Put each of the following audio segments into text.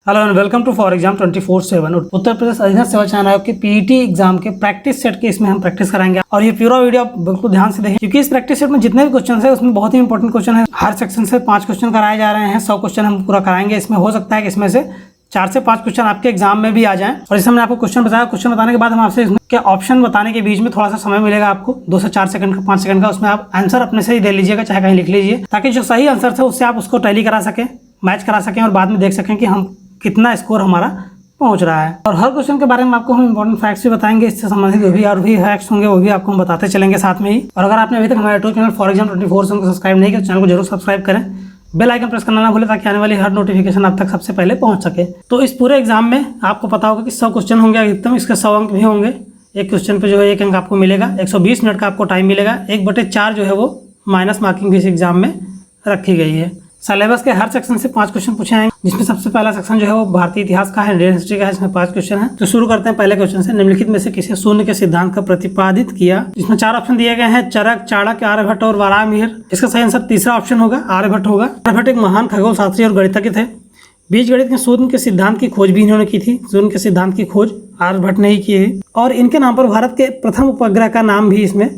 Hello and welcome to for exam 24/7 Uttar Pradesh Adhinasth Seva Chayan Aayog के PET exam के practice set के इसमें हम प्रैक्टिस कराएंगे और ये पूरा वीडियो आप बिल्कुल ध्यान से देखिए क्योंकि इस प्रैक्टिस सेट में जितने भी क्वेश्चन है उसमें बहुत ही इंपॉर्टेंट क्वेश्चन है। हर सेक्शन से 5 क्वेश्चन कराए जा रहे हैं, 100 क्वेश्चन हम पूरा कराएंगे। इसमें हो सकता है कि इसमें से 4 से 5 क्वेश्चन आपके एग्जाम में भी आ जाएं। और जैसे हमने आपको क्वेश्चन बताया, क्वेश्चन बताने के बाद हम आपसे इसके ऑप्शन बताने के बीच में थोड़ा सा समय मिलेगा आपको 2 से 4 सेकंड का, 5 सेकंड का। उसमें आप आंसर अपने से ही दे लीजिएगा, चाहे कहीं लिख लीजिए, ताकि जो सही आंसर था उससे आप उसको टैली करा सकें, मैच करा सकें और बाद में देख सकें कि हम कितना स्कोर हमारा पहुंच रहा है। और हर क्वेश्चन के बारे में आपको हम इंपॉर्टेंट फैक्ट्स भी बताएंगे, इससे संबंधित जो भी और भी फैक्ट्स होंगे वो भी आपको हम बताते चलेंगे साथ में ही। और अगर आपने अभी तक हमारे यूट्यूब चैनल फॉर एग्जाम 24/7 को सब्सक्राइब नहीं किया, चैनल को जरूर सब्सक्राइब करें, बेल आइकन प्रेस करना ना भूलें ताकि आने वाली हर नोटिफिकेशन आप तक सबसे पहले पहुंच सके। तो इस पूरे एग्जाम में आपको पता होगा कि 100 क्वेश्चन होंगे अधिकतम, इसके 100 अंक भी होंगे। एक क्वेश्चन पे जो है 1 अंक आपको मिलेगा। 120 मिनट का आपको टाइम मिलेगा। 1/4 जो है वो माइनस मार्किंग भी इस एग्जाम में रखी गई है। सिलेबस के हर सेक्शन से 5 क्वेश्चन पूछे आएंगे, जिसमें सबसे पहला सेक्शन जो है वो भारतीय इतिहास का है, इंडियन हिस्ट्री का है, इसमें 5 क्वेश्चन है। तो शुरू करते हैं पहले क्वेश्चन से। निम्नलिखित में से किसी शून्य के सिद्धांत का प्रतिपादित किया। इसमें 4 ऑप्शन दिए गए हैं, चरक, चाणक्य, आर्यभट्ट और वाराहमिहिर। इसका सही आंसर तीसरा ऑप्शन होगा, आर्यभट्ट होगा। आर्यभट्ट एक महान खगोल शास्त्री और गणितज्ञ थे। बीजगणित के शून्य के सिद्धांत की खोज भी इन्होंने की थी। शून्य के सिद्धांत की खोज आर्यभट्ट ने ही की है और इनके नाम पर भारत के प्रथम उपग्रह का नाम भी इसमें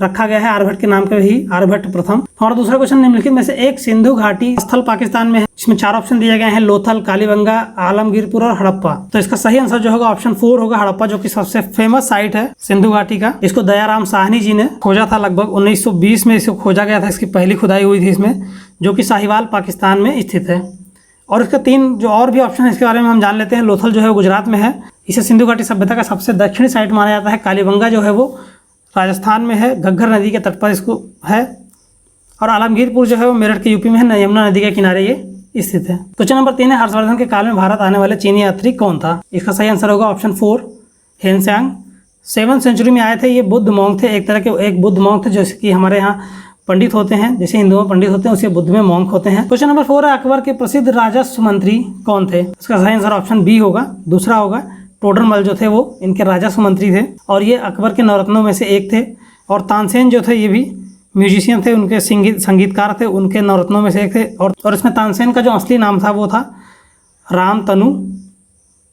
रखा गया है, आर्यभट्ट के नाम पे ही, आर्यभट्ट प्रथम। और दूसरा क्वेश्चन, निम्नलिखित में से एक सिंधु घाटी स्थल पाकिस्तान में है। इसमें 4 ऑप्शन दिए गए हैं, लोथल, कालीबंगा, आलमगीरपुर और हड़प्पा। तो इसका सही आंसर जो होगा ऑप्शन 4 होगा, हड़प्पा, जो कि सबसे फेमस साइट है सिंधु घाटी का। इसको दयाराम साहनी जी ने खोजा था। लगभग 1920 में इसको खोजा गया था। इसकी पहली खुदाई हुई थी इसमें, जो कि साहिवाल पाकिस्तान में स्थित है। और इसका 3 जो और भी ऑप्शन है इसके बारे में हम जान लेते हैं। लोथल जो है गुजरात में है, इसे सिंधु घाटी सभ्यता का सबसे दक्षिणी साइट माना जाता है। कालीबंगा जो है वो राजस्थान में है, घग्गर नदी के तट पर इसको है। और आलमगीरपुर जो है वो मेरठ के यूपी में है, यमुना नदी के किनारे ये स्थित है। क्वेश्चन नंबर 3 है, हर्षवर्धन के काल में भारत आने वाले चीनी यात्री कौन था? इसका सही आंसर होगा ऑप्शन 4, हेनसेंग। 7वीं सेंचुरी में आए थे। ये बुद्ध मॉन्क थे, एक तरह के एक बुद्ध मॉन्क थे, जैसे कि हमारे यहाँ पंडित होते हैं, जैसे हिंदुओं में पंडित होते हैं उसे बुद्ध में मॉन्क होते हैं। क्वेश्चन नंबर 4 है, अकबर के प्रसिद्ध राजस्व मंत्री कौन थे? इसका सही आंसर ऑप्शन बी होगा, दूसरा होगा। टोडरमल जो थे वो इनके राजस्व मंत्री थे और ये अकबर के नवरत्नों में से एक थे। और तानसेन जो थे ये भी म्यूजिशियन थे, उनके संगीतकार थे, उनके नवरत्नों में से एक थे। और इसमें तानसेन का जो असली नाम था वो था रामतनु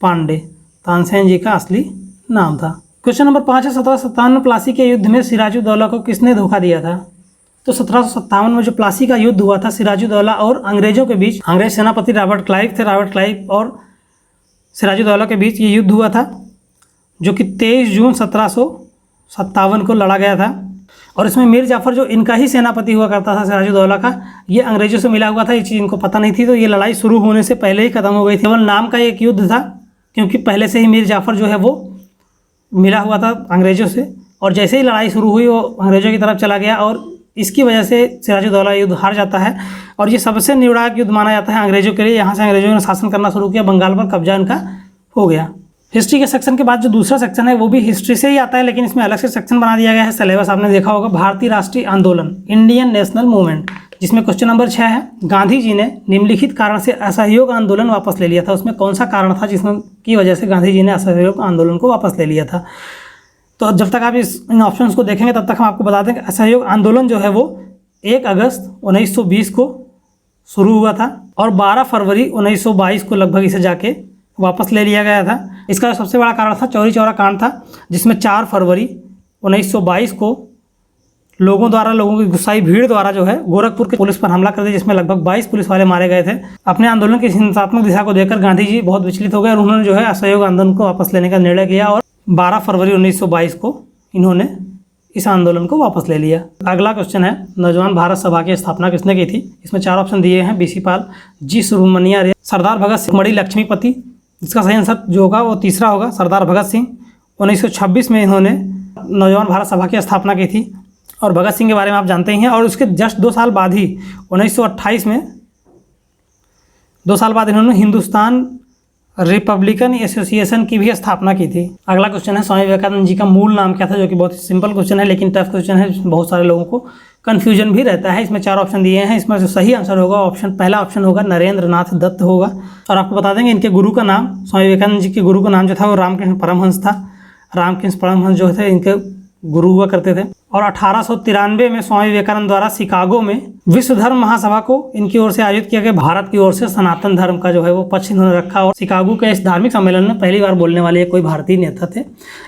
पांडे। तानसेन जी का असली नाम था। क्वेश्चन नंबर 5 है, 1757 प्लासी के युद्ध में सिराजुद्दौला को किसने धोखा दिया था? तो 1757 में जो प्लासी का युद्ध हुआ था सिराजुद्दौला और अंग्रेजों के बीच, अंग्रेज सेनापति रॉबर्ट क्लाइव थे, रॉबर्ट क्लाइव और सिराजुद्दौला के बीच ये युद्ध हुआ था, जो कि 23 जून 1757 को लड़ा गया था। और इसमें मीर जाफ़र जो इनका ही सेनापति हुआ करता था सिराजुद्दौला का, ये अंग्रेजों से मिला हुआ था। ये चीज़ इनको पता नहीं थी, तो ये लड़ाई शुरू होने से पहले ही खत्म हो गई थी। केवल नाम का एक युद्ध था, क्योंकि पहले से ही मीर जाफ़र जो है वो मिला हुआ था अंग्रेज़ों से। और जैसे ही लड़ाई शुरू हुई वो अंग्रेज़ों की तरफ चला गया और इसकी वजह से सिराजुद्दौला युद्ध हार जाता है। और ये सबसे निर्णायक युद्ध माना जाता है अंग्रेज़ों के लिए। यहाँ से अंग्रेज़ों ने शासन करना शुरू किया, बंगाल पर कब्जा इनका हो गया। हिस्ट्री के सेक्शन के बाद जो दूसरा सेक्शन है वो भी हिस्ट्री से ही आता है, लेकिन इसमें अलग से सेक्शन बना दिया गया है। सिलेबस आपने देखा होगा, भारतीय राष्ट्रीय आंदोलन, इंडियन नेशनल मूवमेंट, जिसमें क्वेश्चन नंबर 6 है, गांधी जी ने निम्नलिखित कारण से असहयोग आंदोलन वापस ले लिया था। उसमें कौन सा कारण था जिसमें की वजह से गांधी जी ने असहयोग आंदोलन को वापस ले लिया था? तो जब तक आप इन ऑप्शंस को देखेंगे तब तक हम आपको बता दें कि असहयोग आंदोलन जो है वो 1 अगस्त 1920 को शुरू हुआ था और 12 फरवरी 1922 को लगभग इसे जाके वापस ले लिया गया था। इसका सबसे बड़ा कारण था चौरी चौरा कांड था, जिसमें 4 फरवरी 1922 को लोगों की गुस्साई भीड़ द्वारा जो है गोरखपुर के पुलिस पर हमला कर दिया, जिसमें लगभग 22 पुलिस वाले मारे गए थे। अपने आंदोलन की हिंसात्मक दिशा को देखकर गांधी जी बहुत विचलित हो गए और उन्होंने जो है असहयोग आंदोलन को वापस लेने का निर्णय किया और 12 फरवरी 1922 को इन्होंने इस आंदोलन को वापस ले लिया। अगला क्वेश्चन है, नौजवान भारत सभा की स्थापना किसने की थी? इसमें 4 ऑप्शन दिए हैं, बीसी पाल, जी सुब्रमण्या रे, सरदार भगत सिंह, मणि लक्ष्मीपति। इसका सही आंसर जो होगा वो तीसरा होगा, सरदार भगत सिंह। 1926 में इन्होंने नौजवान भारत सभा की स्थापना की थी और भगत सिंह के बारे में आप जानते ही हैं। और उसके जस्ट 2 साल बाद ही 1928 में 2 साल बाद इन्होंने हिंदुस्तान रिपब्लिकन एसोसिएशन की भी स्थापना की थी। अगला क्वेश्चन है, स्वामी विवेकानंद जी का मूल नाम क्या था? जो कि बहुत ही सिंपल क्वेश्चन है, लेकिन टफ क्वेश्चन है, बहुत सारे लोगों को कन्फ्यूजन भी रहता है। इसमें 4 ऑप्शन दिए हैं, इसमें जो सही आंसर होगा पहला ऑप्शन होगा नरेंद्र नाथ दत्त होगा। और आपको बता देंगे इनके गुरु का नाम, स्वामी विवेकानंद जी के गुरु का नाम जो था वो रामकृष्ण परमहंस था। रामकृष्ण परमहंस जो थे इनके गुरु हुआ करते थे। और 1893 में स्वामी विवेकानंद द्वारा शिकागो में विश्व धर्म महासभा को इनकी ओर से आयोजित किया गया। भारत की ओर से सनातन धर्म का जो है वो पक्ष इन्होंने रखा और शिकागो के इस धार्मिक सम्मेलन में पहली बार बोलने वाले कोई भारतीय नेता थे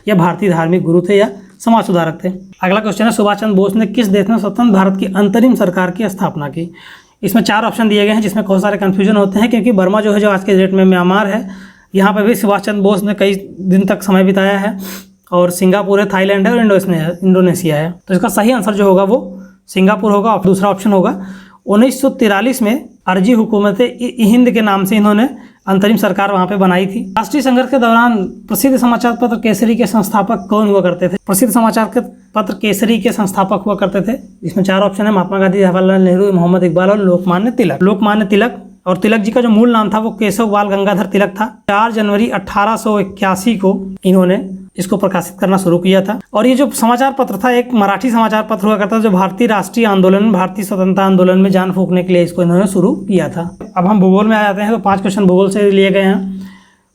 या भारतीय धार्मिक गुरु थे या समाज सुधारक थे। अगला क्वेश्चन है, सुभाष चंद्र बोस ने किस देश में स्वतंत्र भारत की अंतरिम सरकार की स्थापना की? इसमें 4 ऑप्शन दिए गए हैं जिसमें बहुत सारे कन्फ्यूजन होते हैं, क्योंकि बर्मा जो है जो आज के डेट में म्यांमार है, यहाँ पर भी सुभाष चंद्र बोस ने कई दिन तक समय बिताया है। और सिंगापुर है, थाईलैंड है और इंडोनेशिया है। तो इसका सही आंसर जो होगा वो सिंगापुर होगा और दूसरा ऑप्शन होगा। 1943 में अर्जी हुकूमत हिंद के नाम से इन्होंने अंतरिम सरकार वहाँ पे बनाई थी। राष्ट्रीय संघर्ष के दौरान प्रसिद्ध समाचार पत्र केसरी के संस्थापक कौन हुआ करते थे? प्रसिद्ध समाचार पत्र केसरी के संस्थापक हुआ करते थे। इसमें 4 ऑप्शन है, महात्मा गांधी, जवाहरलाल नेहरू, मोहम्मद इकबाल और लोकमान्य तिलक। लोकमान्य तिलक, और तिलक जी का जो मूल नाम था वो केशव बाल गंगाधर तिलक था। 4 जनवरी 1881 को इन्होंने इसको प्रकाशित करना शुरू किया था। और ये जो समाचार पत्र था एक मराठी समाचार पत्र हुआ करता था, जो भारतीय राष्ट्रीय आंदोलन, भारतीय स्वतंत्रता आंदोलन में जान फूंकने के लिए इसको इन्होंने शुरू किया था। अब हम भूगोल में आ जाते हैं, तो 5 क्वेश्चन भूगोल से लिए गए हैं।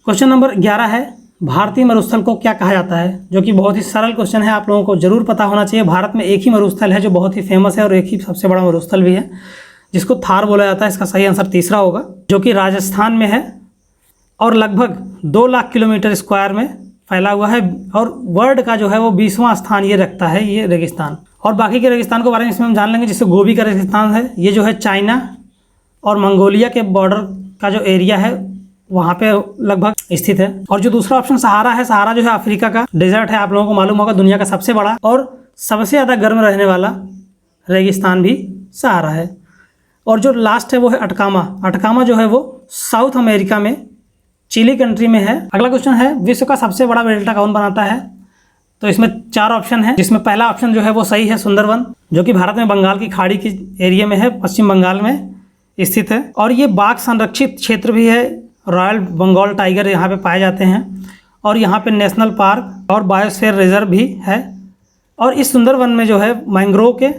क्वेश्चन नंबर 11 है, भारतीय मरुस्थल को क्या कहा जाता है? जो कि बहुत ही सरल क्वेश्चन है, आप लोगों को जरूर पता होना चाहिए। भारत में एक ही मरुस्थल है जो बहुत ही फेमस है और एक ही सबसे बड़ा मरुस्थल भी है, जिसको थार बोला जाता है। इसका सही आंसर तीसरा होगा, जो कि राजस्थान में है और लगभग 2 लाख किलोमीटर स्क्वायर में फैला हुआ है। और वर्ल्ड का जो है वो 20वां स्थान ये रखता है, ये रेगिस्तान। और बाकी के रेगिस्तान के बारे में इसमें हम जान लेंगे, जिससे गोबी का रेगिस्तान है, ये जो है चाइना और मंगोलिया के बॉर्डर का जो एरिया है वहाँ पे लगभग स्थित है। और जो दूसरा ऑप्शन सहारा है, सहारा जो है अफ्रीका का डेजर्ट है, आप लोगों को मालूम होगा, दुनिया का सबसे बड़ा और सबसे ज़्यादा गर्म रहने वाला रेगिस्तान भी सहारा है। और जो लास्ट है वो है अटकामा। अटकामा जो है वो साउथ अमेरिका में चिली कंट्री में है। अगला क्वेश्चन है, विश्व का सबसे बड़ा डेल्टा कौन बनाता है? तो इसमें 4 ऑप्शन है, जिसमें पहला ऑप्शन जो है वो सही है, सुंदरवन, जो कि भारत में बंगाल की खाड़ी की एरिया में है, पश्चिम बंगाल में स्थित है। और ये बाघ संरक्षित क्षेत्र भी है, रॉयल बंगाल टाइगर यहाँ पे पाए जाते हैं। और यहाँ पे नेशनल पार्क और बायोस्फीयर रिजर्व भी है। और इस सुंदरवन में जो है मैंग्रोव के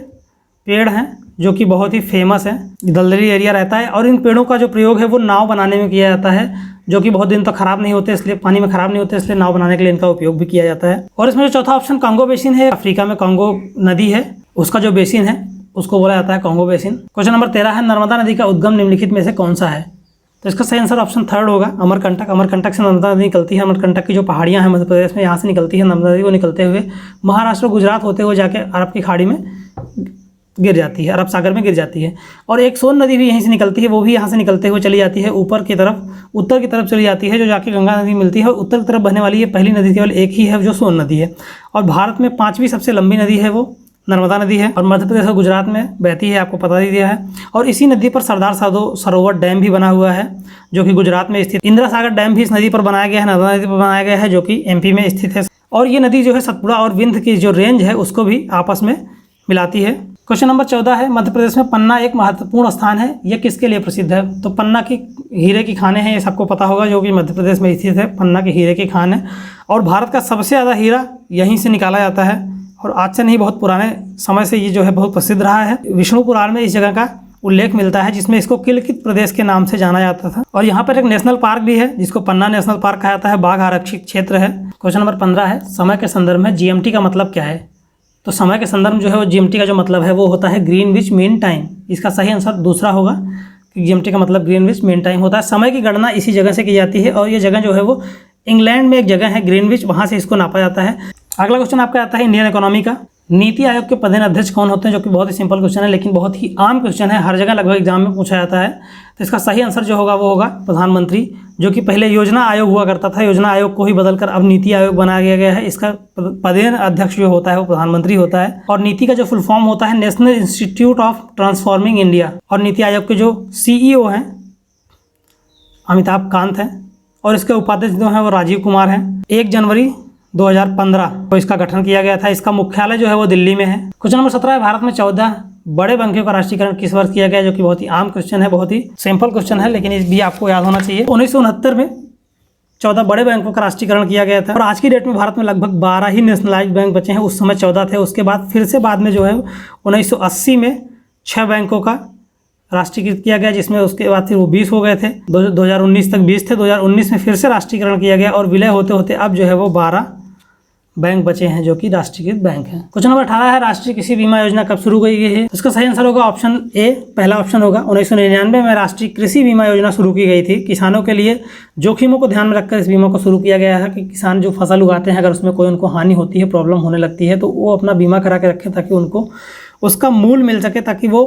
पेड़ हैं जो कि बहुत ही फेमस है, दलदली एरिया रहता है। और इन पेड़ों का जो प्रयोग है वो नाव बनाने में किया जाता है, जो कि बहुत दिन तक खराब नहीं होते, इसलिए पानी में खराब नहीं होते, इसलिए नाव बनाने के लिए इनका उपयोग भी किया जाता है। और इसमें जो चौथा ऑप्शन कांगो बेसिन है, अफ्रीका में कांगो नदी है, उसका जो बेसिन है उसको बोला जाता है कांगो बेसिन। क्वेश्चन नंबर 13 है, नर्मदा नदी का उद्गम निम्नलिखित में से कौन सा है? तो इसका सही आंसर ऑप्शन 3 होगा, अमरकंटक। अमरकंटक से नर्मदा नदी निकलती है। अमरकंटक की जो पहाड़ियाँ हैं मध्य प्रदेश में, यहाँ से निकलती है नर्मदा नदी, वो निकलते हुए महाराष्ट्र और गुजरात होते हुए जाके अरब की खाड़ी में गिर जाती है, अरब सागर में गिर जाती है। और एक सोन नदी भी यहीं से निकलती है, वो भी यहाँ से निकलते हुए चली जाती है ऊपर की तरफ, उत्तर की तरफ चली जाती है, जो जाके गंगा नदी मिलती है। और उत्तर की तरफ बहने वाली ये पहली नदी केवल एक ही है, जो सोन नदी है। और भारत में 5वीं सबसे लंबी नदी है वो नर्मदा नदी है, और मध्य प्रदेश और गुजरात में बहती है, आपको पता ही दिया है। और इसी नदी पर सरदार सरोवर डैम भी बना हुआ है, जो कि गुजरात में स्थित। इंदिरा सागर डैम भी इस नदी पर बनाया गया है, नर्मदा नदी पर बनाया गया है, जो कि MP में स्थित है। और ये नदी जो है सतपुड़ा और विंध्य की जो रेंज है उसको भी आपस में मिलाती है। क्वेश्चन नंबर 14 है, मध्य प्रदेश में पन्ना एक महत्वपूर्ण स्थान है, यह किसके लिए प्रसिद्ध है? तो पन्ना की हीरे की खानें हैं, ये सबको पता होगा, जो कि मध्य प्रदेश में स्थित है, पन्ना के हीरे की खान है। और भारत का सबसे ज़्यादा हीरा यहीं से निकाला जाता है, और आज से नहीं बहुत पुराने समय से ये जो है बहुत प्रसिद्ध रहा है। विष्णु पुराण में इस जगह का उल्लेख मिलता है, जिसमें इसको किलकित प्रदेश के नाम से जाना जाता था। और यहाँ पर एक नेशनल पार्क भी है, जिसको पन्ना नेशनल पार्क कहा जाता है, बाघ आरक्षित क्षेत्र है। क्वेश्चन नंबर 15 है, समय के संदर्भ में GMT का मतलब क्या है? तो समय के संदर्भ में जो है वो GMT का जो मतलब है वो होता है ग्रीनविच मीन टाइम। इसका सही आंसर दूसरा होगा, कि GMT का मतलब ग्रीनविच मीन टाइम होता है। समय की गणना इसी जगह से की जाती है, और ये जगह जो है वो इंग्लैंड में एक जगह है ग्रीनविच, वहाँ से इसको नापा जाता है। अगला क्वेश्चन आपका आता है इंडियन इकोनॉमी का। नीति आयोग के प्रधान अध्यक्ष कौन होते हैं? जो कि बहुत ही सिंपल क्वेश्चन है, लेकिन बहुत ही आम क्वेश्चन है, हर जगह लगभग एग्जाम में पूछा जाता है। तो इसका सही आंसर जो होगा वो होगा प्रधानमंत्री, जो कि पहले योजना आयोग हुआ करता था, योजना आयोग को ही बदलकर अब नीति आयोग बनाया गया है। इसका प्रधान अध्यक्ष जो होता है वो प्रधानमंत्री होता है। और नीति का जो फुल फॉर्म होता है national institute of transforming India. और नीति आयोग के जो CEO हैं अमिताभ कांत हैं, और इसके उपाध्यक्ष जो हैं वो राजीव कुमार हैं। 1 जनवरी 2015 को इसका गठन किया गया था। इसका मुख्यालय जो है वो दिल्ली में है। क्वेश्चन नंबर 17 है, भारत में 14 बड़े बैंकों का राष्ट्रीयकरण किस वर्ष किया गया? जो कि बहुत ही आम क्वेश्चन है, बहुत ही सिंपल क्वेश्चन है, लेकिन इस भी आपको याद होना चाहिए। 1969 में 14 बड़े बैंकों का राष्ट्रीयकरण किया गया था। और आज की डेट में भारत में लगभग 12 ही नेशनलाइज्ड बैंक बचे हैं, उस समय 14 थे। उसके बाद फिर से बाद में जो है 1980 में 6 बैंकों का राष्ट्रीयकृत किया गया, जिसमें उसके बाद फिर वो 20 हो गए थे। 2019 तक 20 थे, 2019 में फिर से राष्ट्रीयकरण किया गया, और विलय होते होते अब जो है वो 12 बैंक बचे हैं जो कि राष्ट्रीयकृत बैंक हैं। क्वेश्चन नंबर 18 है, राष्ट्रीय कृषि बीमा योजना कब शुरू की गई है? इसका सही आंसर होगा ऑप्शन ए, पहला ऑप्शन होगा। 1999 में राष्ट्रीय कृषि बीमा योजना शुरू की गई थी। किसानों के लिए जोखिमों को ध्यान में रखकर इस बीमा को शुरू किया गया है कि किसान जो फसल उगाते हैं अगर उसमें कोई उनको हानि होती है, प्रॉब्लम होने लगती है, तो वो अपना बीमा करा के रखें ताकि उनको उसका मूल मिल सके, ताकि वो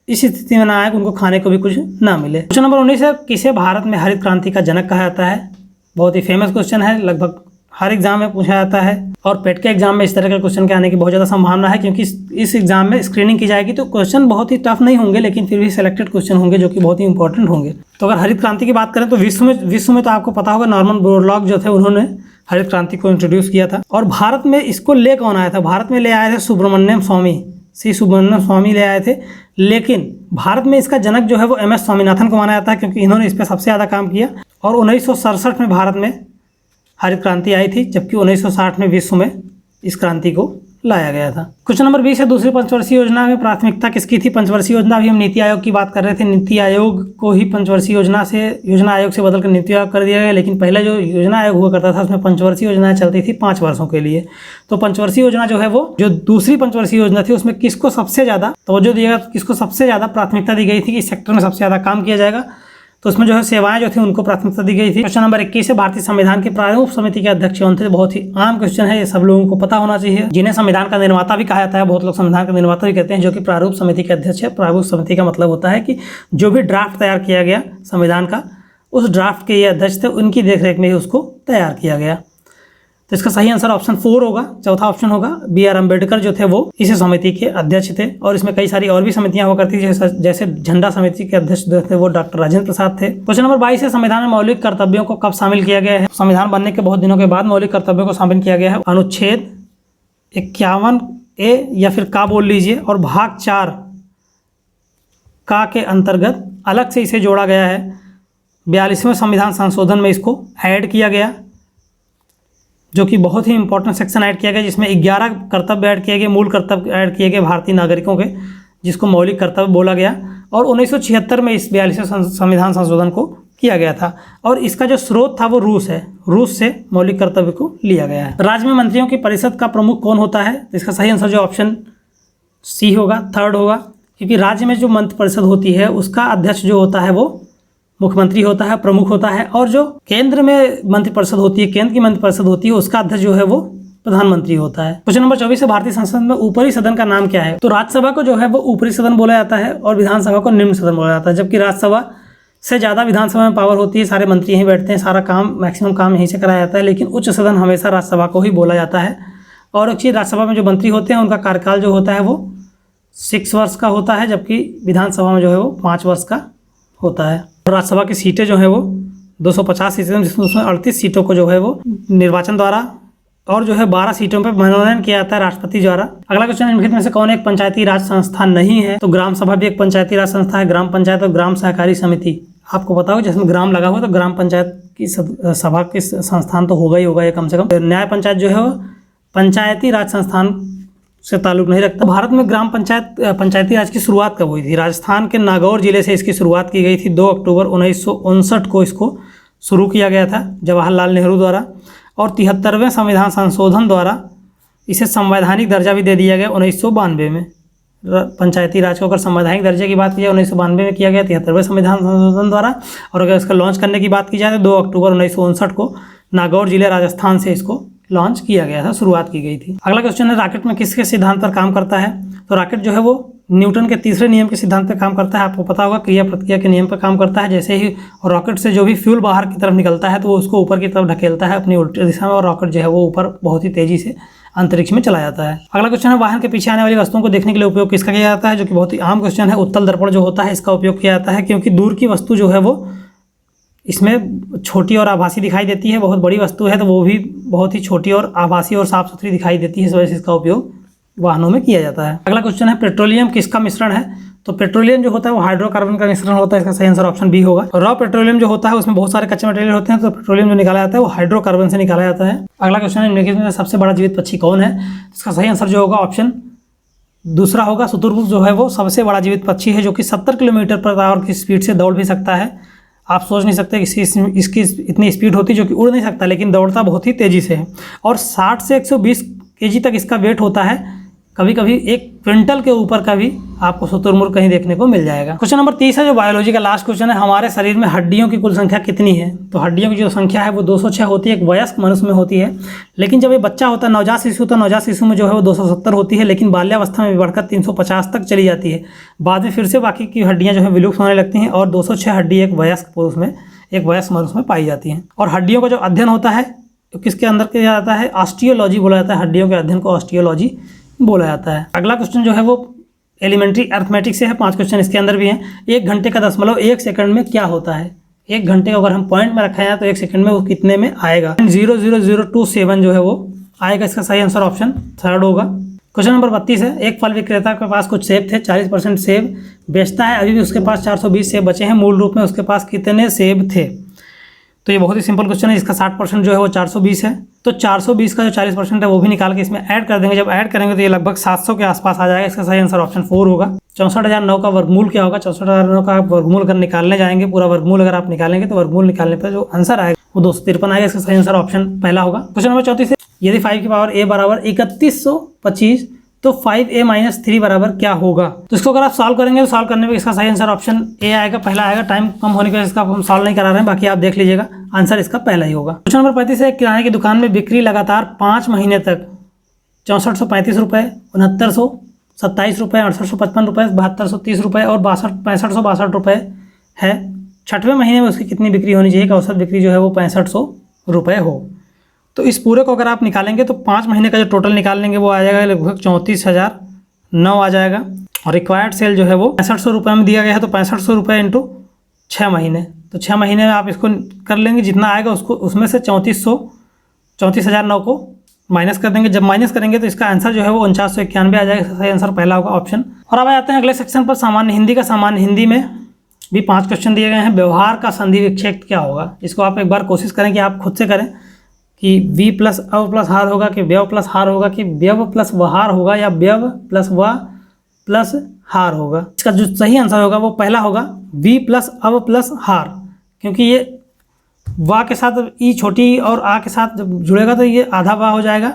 इस स्थिति में ना आए कि उनको खाने को भी कुछ ना मिले। क्वेश्चन नंबर 19 है, किसे भारत में हरित क्रांति का जनक कहा जाता है? बहुत ही फेमस क्वेश्चन है, लगभग हर एग्जाम में पूछा जाता है और पेट के एग्जाम में इस तरह के क्वेश्चन के आने की बहुत ज़्यादा संभावना है, क्योंकि इस एग्जाम में स्क्रीनिंग की जाएगी तो क्वेश्चन बहुत ही टफ नहीं होंगे, लेकिन फिर भी सिलेक्टेड क्वेश्चन होंगे जो कि बहुत ही इंपॉर्टेंट होंगे। तो अगर हरित क्रांति की बात करें तो विश्व में तो आपको पता होगा नॉर्मन बोरलॉग जो थे उन्होंने हरित क्रांति को इंट्रोड्यूस किया था। और भारत में इसको ले कौन आया था? भारत में ले आए थे सुब्रमण्यम स्वामी, श्री सुब्रमण्यम स्वामी ले आए थे। लेकिन भारत में इसका जनक जो है वो MS स्वामीनाथन को माना जाता है, क्योंकि इन्होंने इस पर सबसे ज़्यादा काम किया। और 1967 में भारत में हरित क्रांति आई थी, जबकि 1960 में विश्व में इस क्रांति को लाया गया था। क्वेश्चन नंबर 20 है, दूसरी पंचवर्षीय योजना में प्राथमिकता किसकी थी? पंचवर्षीय योजना अभी हम नीति आयोग की बात कर रहे थे, नीति आयोग को ही पंचवर्षीय योजना आयोग से बदलकर नीति आयोग कर दिया गया। लेकिन पहले जो योजना आयोग हुआ करता था उसमें पंचवर्षीय योजनाएं चलती थी 5 वर्षों के लिए। तो पंचवर्षीय योजना जो है वो जो दूसरी पंचवर्षीय योजना थी उसमें किसको सबसे ज़्यादा तवज्जो दिया गया, किसको सबसे ज़्यादा प्राथमिकता दी गई थी कि इस सेक्टर में सबसे ज़्यादा काम किया जाएगा? तो उसमें जो है सेवाएं जो थी उनको प्राथमिकता दी गई थी। क्वेश्चन नंबर 21 है, भारतीय संविधान के प्रारूप समिति के अध्यक्ष कौन थे? बहुत ही आम क्वेश्चन है, ये सब लोगों को पता होना चाहिए। जिन्हें संविधान का निर्माता भी कहा जाता है, बहुत लोग संविधान का निर्माता भी कहते हैं, जो कि प्रारूप समिति के अध्यक्ष है। प्रारूप समिति का मतलब होता है कि जो भी ड्राफ्ट तैयार किया गया संविधान का, उस ड्राफ्ट के ये अध्यक्ष थे, उनकी देखरेख में ही उसको तैयार किया गया। तो इसका सही आंसर ऑप्शन 4 होगा, चौथा ऑप्शन होगा। BR अम्बेडकर जो थे वो इस समिति के अध्यक्ष थे। और इसमें कई सारी और भी समितियां हुआ करती थी, जैसे झंडा समिति के अध्यक्ष जो थे वो डॉक्टर राजेंद्र प्रसाद थे। क्वेश्चन नंबर 22 है, संविधान में मौलिक कर्तव्यों को कब शामिल किया गया है? संविधान बनने के बहुत दिनों के बाद मौलिक कर्तव्यों को शामिल किया गया है। अनुच्छेद 51A या फिर का बोल लीजिए, और भाग 4 का के अंतर्गत अलग से इसे जोड़ा गया है। 42वें संविधान संशोधन में इसको ऐड किया गया, जो कि बहुत ही इंपॉर्टेंट सेक्शन ऐड किया गया, जिसमें 11 कर्तव्य ऐड किए गए, मूल कर्तव्य ऐड किए गए भारतीय नागरिकों के, जिसको मौलिक कर्तव्य बोला गया। और 1976 में इस 42वें संविधान संशोधन को किया गया था। और इसका जो स्रोत था वो रूस है, रूस से मौलिक कर्तव्य को लिया गया है। राज्य में मंत्रियों की परिषद का प्रमुख कौन होता है? तो इसका सही आंसर जो ऑप्शन सी होगा, 3rd होगा, क्योंकि राज्य में जो मंत्रि परिषद होती है उसका अध्यक्ष जो होता है वो मुख्यमंत्री होता है, प्रमुख होता है। और जो केंद्र में मंत्रिपरिषद होती है, केंद्र की मंत्रिपरिषद होती है, उसका अध्यक्ष जो है वो प्रधानमंत्री होता है। क्वेश्चन नंबर 24 है, भारतीय संसद में ऊपरी सदन का नाम क्या है? तो राज्यसभा को जो है वो ऊपरी सदन बोला जाता है और विधानसभा को निम्न सदन बोला जाता है। जबकि राज्यसभा से ज़्यादा विधानसभा में पावर होती है, सारे मंत्री यहीं बैठते हैं, सारा काम मैक्सिमम काम यहीं से कराया जाता है। लेकिन उच्च सदन हमेशा राज्यसभा को ही बोला जाता है। और एक चीज़, राज्यसभा में जो मंत्री होते हैं उनका कार्यकाल जो होता है वो 6 वर्ष का होता है, जबकि विधानसभा में जो है वो 5 वर्ष का होता है। राज्यसभा की सीटें जो है वो 250 सीटें, जिसमें 38 सीटों को जो है वो निर्वाचन द्वारा और जो है 12 सीटों पर मनोनयन किया जाता है राष्ट्रपति द्वारा। अगला क्वेश्चन, निम्नलिखित में से कौन एक पंचायती राज संस्था नहीं है? तो ग्राम सभा भी एक पंचायती राज संस्था है। ग्राम पंचायत और ग्राम सहकारी समिति आपको पता हो, जिसमें ग्राम लगा हुआ तो ग्राम पंचायत की सभा के संस्थान तो होगा ही होगा ये कम से कम। न्याय पंचायत जो है वो पंचायती राज संस्थान से ताल्लुक नहीं रखता। भारत में ग्राम पंचायती राज की शुरुआत कब हुई थी? राजस्थान के नागौर जिले से इसकी शुरुआत की गई थी। 2 अक्टूबर 1959 को इसको शुरू किया गया था जवाहरलाल नेहरू द्वारा। और 73वें संविधान संशोधन द्वारा इसे संवैधानिक दर्जा भी दे दिया गया 1992 में। पंचायती राज को अगर संवैधानिक दर्जे की बात की जाए 1992 में किया गया 73वें संविधान संशोधन द्वारा। और अगर इसका लॉन्च करने की बात की जाए तो 2 अक्टूबर 1959 को नागौर जिले राजस्थान से इसको लॉन्च किया गया था, शुरुआत की गई थी। अगला क्वेश्चन है, रॉकेट में किसके सिद्धांत पर काम करता है? तो रॉकेट जो है वो न्यूटन के तीसरे नियम के सिद्धांत पर काम करता है। आपको पता होगा क्रिया प्रतिक्रिया के नियम पर काम करता है। जैसे ही रॉकेट से जो भी फ्यूल बाहर की तरफ निकलता है तो वो उसको ऊपर की तरफ ढकेलता है अपनी उल्टी दिशा में, और रॉकेट जो है वो ऊपर बहुत ही तेजी से अंतरिक्ष में चला जाता है। अगला क्वेश्चन है, वाहन के पीछे आने वाली वस्तुओं को देखने के लिए उपयोग किसका किया जाता है? जो कि बहुत ही आम क्वेश्चन है। उत्तल दर्पण जो होता है इसका उपयोग किया जाता है, क्योंकि दूर की वस्तु जो है वो इसमें छोटी और आभासी दिखाई देती है। बहुत बड़ी वस्तु है तो वो भी बहुत ही छोटी और आभासी और साफ सुथरी दिखाई देती है, इस वजह से इसका उपयोग वाहनों में किया जाता है। अगला क्वेश्चन है, पेट्रोलियम किसका मिश्रण है? तो पेट्रोलियम जो होता है वो हाइड्रोकार्बन का मिश्रण होता है। इसका सही आंसर ऑप्शन बी होगा। रॉ पेट्रोलियम जो होता है उसमें बहुत सारे कच्चे मटेरियल होते हैं, तो पेट्रोलियम जो निकाला जाता है वो हाइड्रोकार्बन से निकाला जाता है। अगला क्वेश्चन है, निम्नलिखित में सबसे बड़ा जीवित पक्षी कौन है? इसका सही आंसर जो होगा ऑप्शन दूसरा होगा। शुतुरमुर्ग जो है वो सबसे बड़ा जीवित पक्षी है, जो कि 70 किलोमीटर पर आवर की स्पीड से दौड़ भी सकता है। आप सोच नहीं सकते इसकी इतनी स्पीड होती जो कि उड़ नहीं सकता, लेकिन दौड़ता बहुत ही तेज़ी से है। और 60 से 120 kg तक इसका वेट होता है। कभी कभी 1 क्विंटल के ऊपर का भी आपको शुतुरमुर्ग कहीं देखने को मिल जाएगा। क्वेश्चन नंबर 30 है जो बायोलॉजी का लास्ट क्वेश्चन है, हमारे शरीर में हड्डियों की कुल संख्या कितनी है? तो हड्डियों की जो संख्या है वो 206 होती है, एक वयस्क मनुष्य में होती है। लेकिन जब ये बच्चा होता है, नवजात शिशु, तो नवजात शिशु में जो है वो 270 होती है, लेकिन बाल्यावस्था में भी बढ़कर 350 तक चली जाती है। बाद में फिर से बाकी की हड्डियाँ जो है विलुप्त होने लगती हैं और 206 हड्डी एक वयस्क पुरुष में, एक वयस्क मनुष्य में पाई जाती हैं। और हड्डियों का जो अध्ययन होता है तो किसके अंदर किया जाता है? ऑस्टियोलॉजी बोला जाता है। हड्डियों के अध्ययन को ऑस्टियोलॉजी बोला जाता है। अगला क्वेश्चन जो है वो एलिमेंट्री अर्थमेटिक से है। 5 क्वेश्चन इसके अंदर भी हैं। 1 घंटे का 1 सेकंड में क्या होता है? 1 घंटे को अगर हम पॉइंट में रखा है तो 1 सेकंड में वो कितने में आएगा? 0.0027 जो है वो आएगा। इसका सही आंसर ऑप्शन 3 होगा। क्वेश्चन नंबर 32 है, एक फल विक्रेता के पास कुछ सेब थे, 40% सेब बेचता है, अभी भी उसके पास 420 सेब बचे हैं, मूल रूप में उसके पास कितने सेब थे? तो ये बहुत ही सिंपल क्वेश्चन है। इसका 60% जो है वो 420 है, तो 420 का जो 40% है वो भी निकाल के इसमें ऐड कर देंगे। जब ऐड करेंगे तो ये लगभग 700 के आसपास आ जाएगा। इसका सही आंसर ऑप्शन 4 होगा। 64,009 का वर्गमूल क्या होगा? 64,009 का वर्गमूल अगर निकालने जाएंगे, पूरा वर्गमूल अगर आप निकालेंगे तो वर्गमूल निकालने पर जो आंसर आएगा वो 253 आएगा। इसका सही आंसर ऑप्शन पहला होगा। क्वेश्चन नंबर 34 है, यदि 5 की पावर a बराबर 3125 तो 5a-3 बराबर क्या होगा? तो इसको अगर आप सॉल्व करेंगे तो सॉल्व करने में इसका सही आंसर ऑप्शन ए आएगा, पहला आएगा। टाइम कम होने की वजह से इसका हम सॉल्व नहीं करा रहे हैं, बाकी आप देख लीजिएगा, आंसर इसका पहला ही होगा। क्वेश्चन नंबर 35 है, किराने की दुकान में बिक्री लगातार 5 महीने तक 6435 रुपये, 6927 रुपये, 6855 रुपये, 7230 रुपये और 6562 रुपये है। 6वें महीने में उसकी कितनी बिक्री होनी चाहिए कि औसत बिक्री जो है वो 6500 रुपये हो? तो इस पूरे को अगर आप निकालेंगे तो 5 महीने का जो टोटल निकाल लेंगे वो आ जाएगा लगभग 34,009 आ जाएगा। और रिक्वायर्ड सेल जो है वो 6500 रुपये में दिया गया है, तो 6500 रुपये इंटू 6 महीने, तो 6 महीने में आप इसको कर लेंगे, जितना आएगा उसको उसमें से 34,009 को माइनस कर देंगे। जब माइनस करेंगे तो इसका आंसर जो है वो 4991 आ जाएगा। सही आंसर पहला होगा ऑप्शन। और अब आते हैं अगले सेक्शन पर, सामान्य हिंदी का। सामान्य हिंदी में भी 5 क्वेश्चन दिए गए हैं। व्यवहार का संधि विक्षेप क्या होगा? इसको आप एक बार कोशिश करें कि आप खुद से करें कि वी प्लस अव प्लस हार होगा कि व्यव प्लस हार होगा कि व्यव प्लस वहार होगा या व्यव प्लस व प्लस हार होगा। इसका जो सही आंसर होगा वो पहला होगा, वी प्लस अव प्लस हार, क्योंकि ये वा के साथ ई छोटी और आ के साथ जब जुड़ेगा तो ये आधा वा हो जाएगा,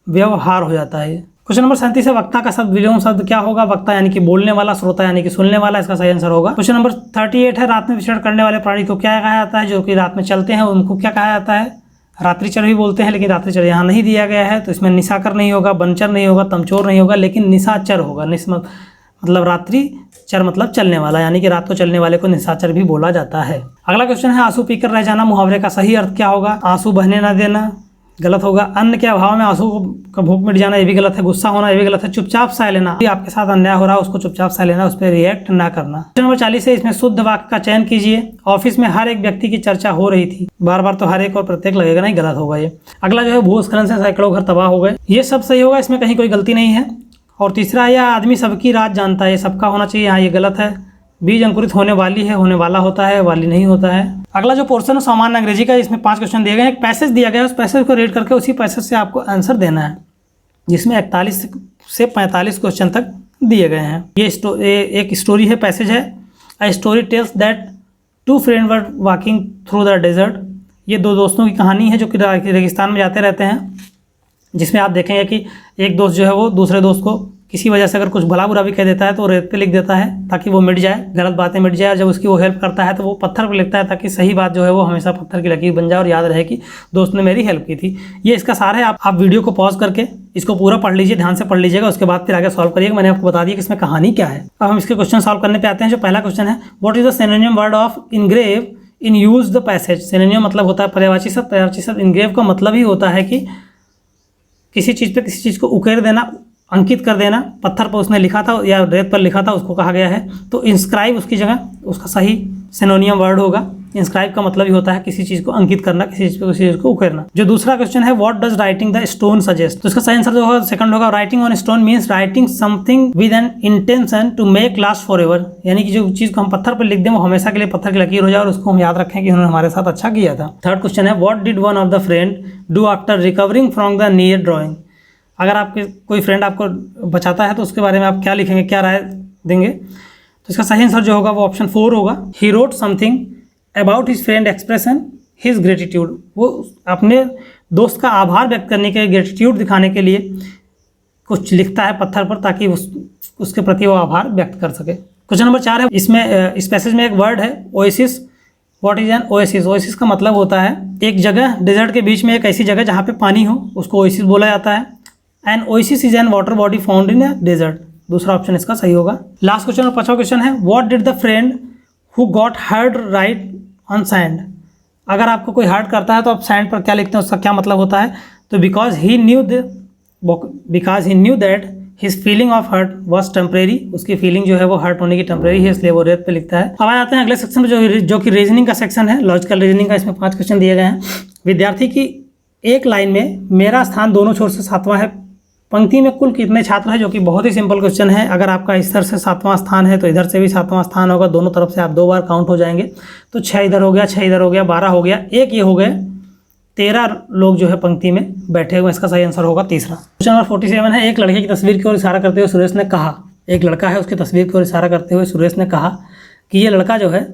व्यवहार हो जाता है। क्वेश्चन नंबर 37 है, वक्ता का शब्द विलोम शब्द क्या होगा? वक्ता यानी कि बोलने वाला, श्रोता यानी कि सुनने वाला, इसका सही आंसर होगा। क्वेश्चन नंबर 38 है, रात में विचरण करने वाले प्राणी को क्या कहा जाता है? जो कि रात में चलते हैं उनको क्या कहा जाता है? रात्रिचर भी बोलते हैं, लेकिन रात्रिचर यहाँ नहीं दिया गया है, तो इसमें निशाकर नहीं होगा, बनचर नहीं होगा, तमचोर नहीं होगा, लेकिन निशाचर होगा। मतलब रात्रिचर मतलब चलने वाला, यानी कि रात को चलने वाले को निशाचर भी बोला जाता है। अगला क्वेश्चन है, आंसू पीकर रह जाना मुहावरे का सही अर्थ क्या होगा? आंसू बहने ना देना, गलत होगा। अन्न के अभाव में आंसू का भूख मिट जाना, ये भी गलत है। गुस्सा होना, ये भी गलत है। चुपचाप सह लेना, आपके साथ अन्याय हो रहा है उसको चुपचाप सह लेना, उस पर रिएक्ट ना करना। क्वेश्चन नंबर 40 है, इसमें शुद्ध वाक्य का चयन कीजिए। ऑफिस में हर एक व्यक्ति की चर्चा हो रही थी, बार बार तो हर एक और प्रत्येक लगेगा, नहीं, गलत होगा ये। अगला जो है, भूस्खलन से सैकड़ों घर तबाह हो गए, ये सब सही होगा, इसमें कहीं कोई गलती नहीं है। और तीसरा है, यह आदमी सबकी राज जानता है, ये सबका होना चाहिए, यहाँ ये गलत है। बीज अंकुरित होने वाली है, होने वाला होता है, वाली नहीं होता है। अगला जो पोर्शन है सामान्य अंग्रेजी का, इसमें 5 क्वेश्चन दिए गए हैं। एक पैसेज दिया गया है, उस पैसेज को रीड करके उसी पैसेज से आपको आंसर देना है, जिसमें 41 से 45 क्वेश्चन तक दिए गए हैं। ये एक स्टोरी है, पैसेज है। A story tells that 2 friends were walking through the desert. ये 2 दोस्तों की कहानी है जो कि रेगिस्तान में जाते रहते हैं, जिसमें आप देखेंगे कि एक दोस्त जो है वो दूसरे दोस्त को किसी वजह से अगर कुछ भला बुरा भी कह देता है तो रेत पे लिख देता है ताकि वो मिट जाए, गलत बातें मिट जाए। और जब उसकी वो हेल्प करता है तो वो पत्थर पे लिखता है ताकि सही बात जो है वो हमेशा पत्थर की लकीर बन जाए और याद रहे कि दोस्त ने मेरी हेल्प की थी। ये इसका सार है। आप वीडियो को पॉज करके इसको पूरा पढ़ लीजिए, ध्यान से पढ़ लीजिएगा, उसके बाद फिर आगे सॉल्व करिएगा। मैंने आपको बता दिया कि इसमें कहानी क्या है। अब हम इसके क्वेश्चन सॉल्व करने पे आते हैं। जो पहला क्वेश्चन है, what is the synonym word of engrave in use the passage. Synonym मतलब होता है पर्यायवाची शब्द। पर्यायवाची शब्द इनग्रेव का मतलब ही होता है कि किसी चीज़ पे किसी चीज़ को उकेर देना, अंकित कर देना। पत्थर पर उसने लिखा था या रेत पर लिखा था, उसको कहा गया है। तो इंस्क्राइब उसकी जगह उसका सही सिनोनियम वर्ड होगा। इंस्क्राइब का मतलब ही होता है किसी चीज़ को अंकित करना, किसी चीज़ को उकेरना। जो दूसरा क्वेश्चन है, what does writing the stone suggest. तो इसका सही आंसर जो होगा सेकंड होगा। Writing on stone means writing something with an intention to make last forever. यानी कि जो चीज़ को हम पत्थर पर लिख दें वो हमेशा के लिए पत्थर की लकीर हो जाए और उसको हम याद रखें कि उन्होंने हमारे साथ अच्छा किया था। थर्ड क्वेश्चन है, what did one of the friend do after recovering from the near drawing. अगर आपके कोई फ्रेंड आपको बचाता है तो उसके बारे में आप क्या लिखेंगे, क्या राय देंगे। तो इसका सही आंसर जो होगा वो ऑप्शन 4 होगा। He wrote something about his friend expression his gratitude, वो अपने दोस्त का आभार व्यक्त करने के, ग्रेटिट्यूड दिखाने के लिए कुछ लिखता है पत्थर पर ताकि उसके प्रति वो आभार व्यक्त कर सके। क्वेश्चन नंबर 4 है, इसमें इस पैसेज में एक वर्ड है oasis. What is an oasis? Oasis का मतलब होता है एक जगह, डेजर्ट के बीच में एक ऐसी जगह जहाँ पे पानी हो, उसको ओएसिस बोला जाता है। An oasis is a water body found in a desert. दूसरा ऑप्शन इसका सही होगा। लास्ट क्वेश्चन और 5वां क्वेश्चन है, what did the friend who got hurt write on sand? अगर आपको कोई हर्ट करता है तो आप सैंड पर क्या लिखते हैं, उसका क्या मतलब होता है? तो because he knew that his feeling of hurt was temporary, उसकी फीलिंग जो है वो हर्ट होने की टेम्परेरी है, इसलिए वो रेत पे लिखता है। अब आ जाते हैं अगले सेक्शन में जो कि रीजनिंग का सेक्शन है, लॉजिकल रीजनिंग का। इसमें 5 क्वेश्चन दिए गए हैं। विद्यार्थी की एक लाइन में मेरा स्थान दोनों छोर से 7वां है, पंक्ति में कुल कितने छात्र हैं? जो कि बहुत ही सिंपल क्वेश्चन है। अगर आपका इस तरह से 7वां स्थान है तो इधर से भी 7वां स्थान होगा, दोनों तरफ से आप 2 बार काउंट हो जाएंगे। तो 6 इधर हो गया, 6 इधर हो गया, 12 हो गया, 1 ये हो गए, 13 लोग जो है पंक्ति में बैठे हुए। इसका सही आंसर होगा तीसरा। क्वेश्चन नंबर 47 है, एक लड़के की तस्वीर की ओर इशारा करते हुए सुरेश ने कहा, एक लड़का है उसकी तस्वीर की ओर इशारा करते हुए सुरेश ने कहा कि ये लड़का जो है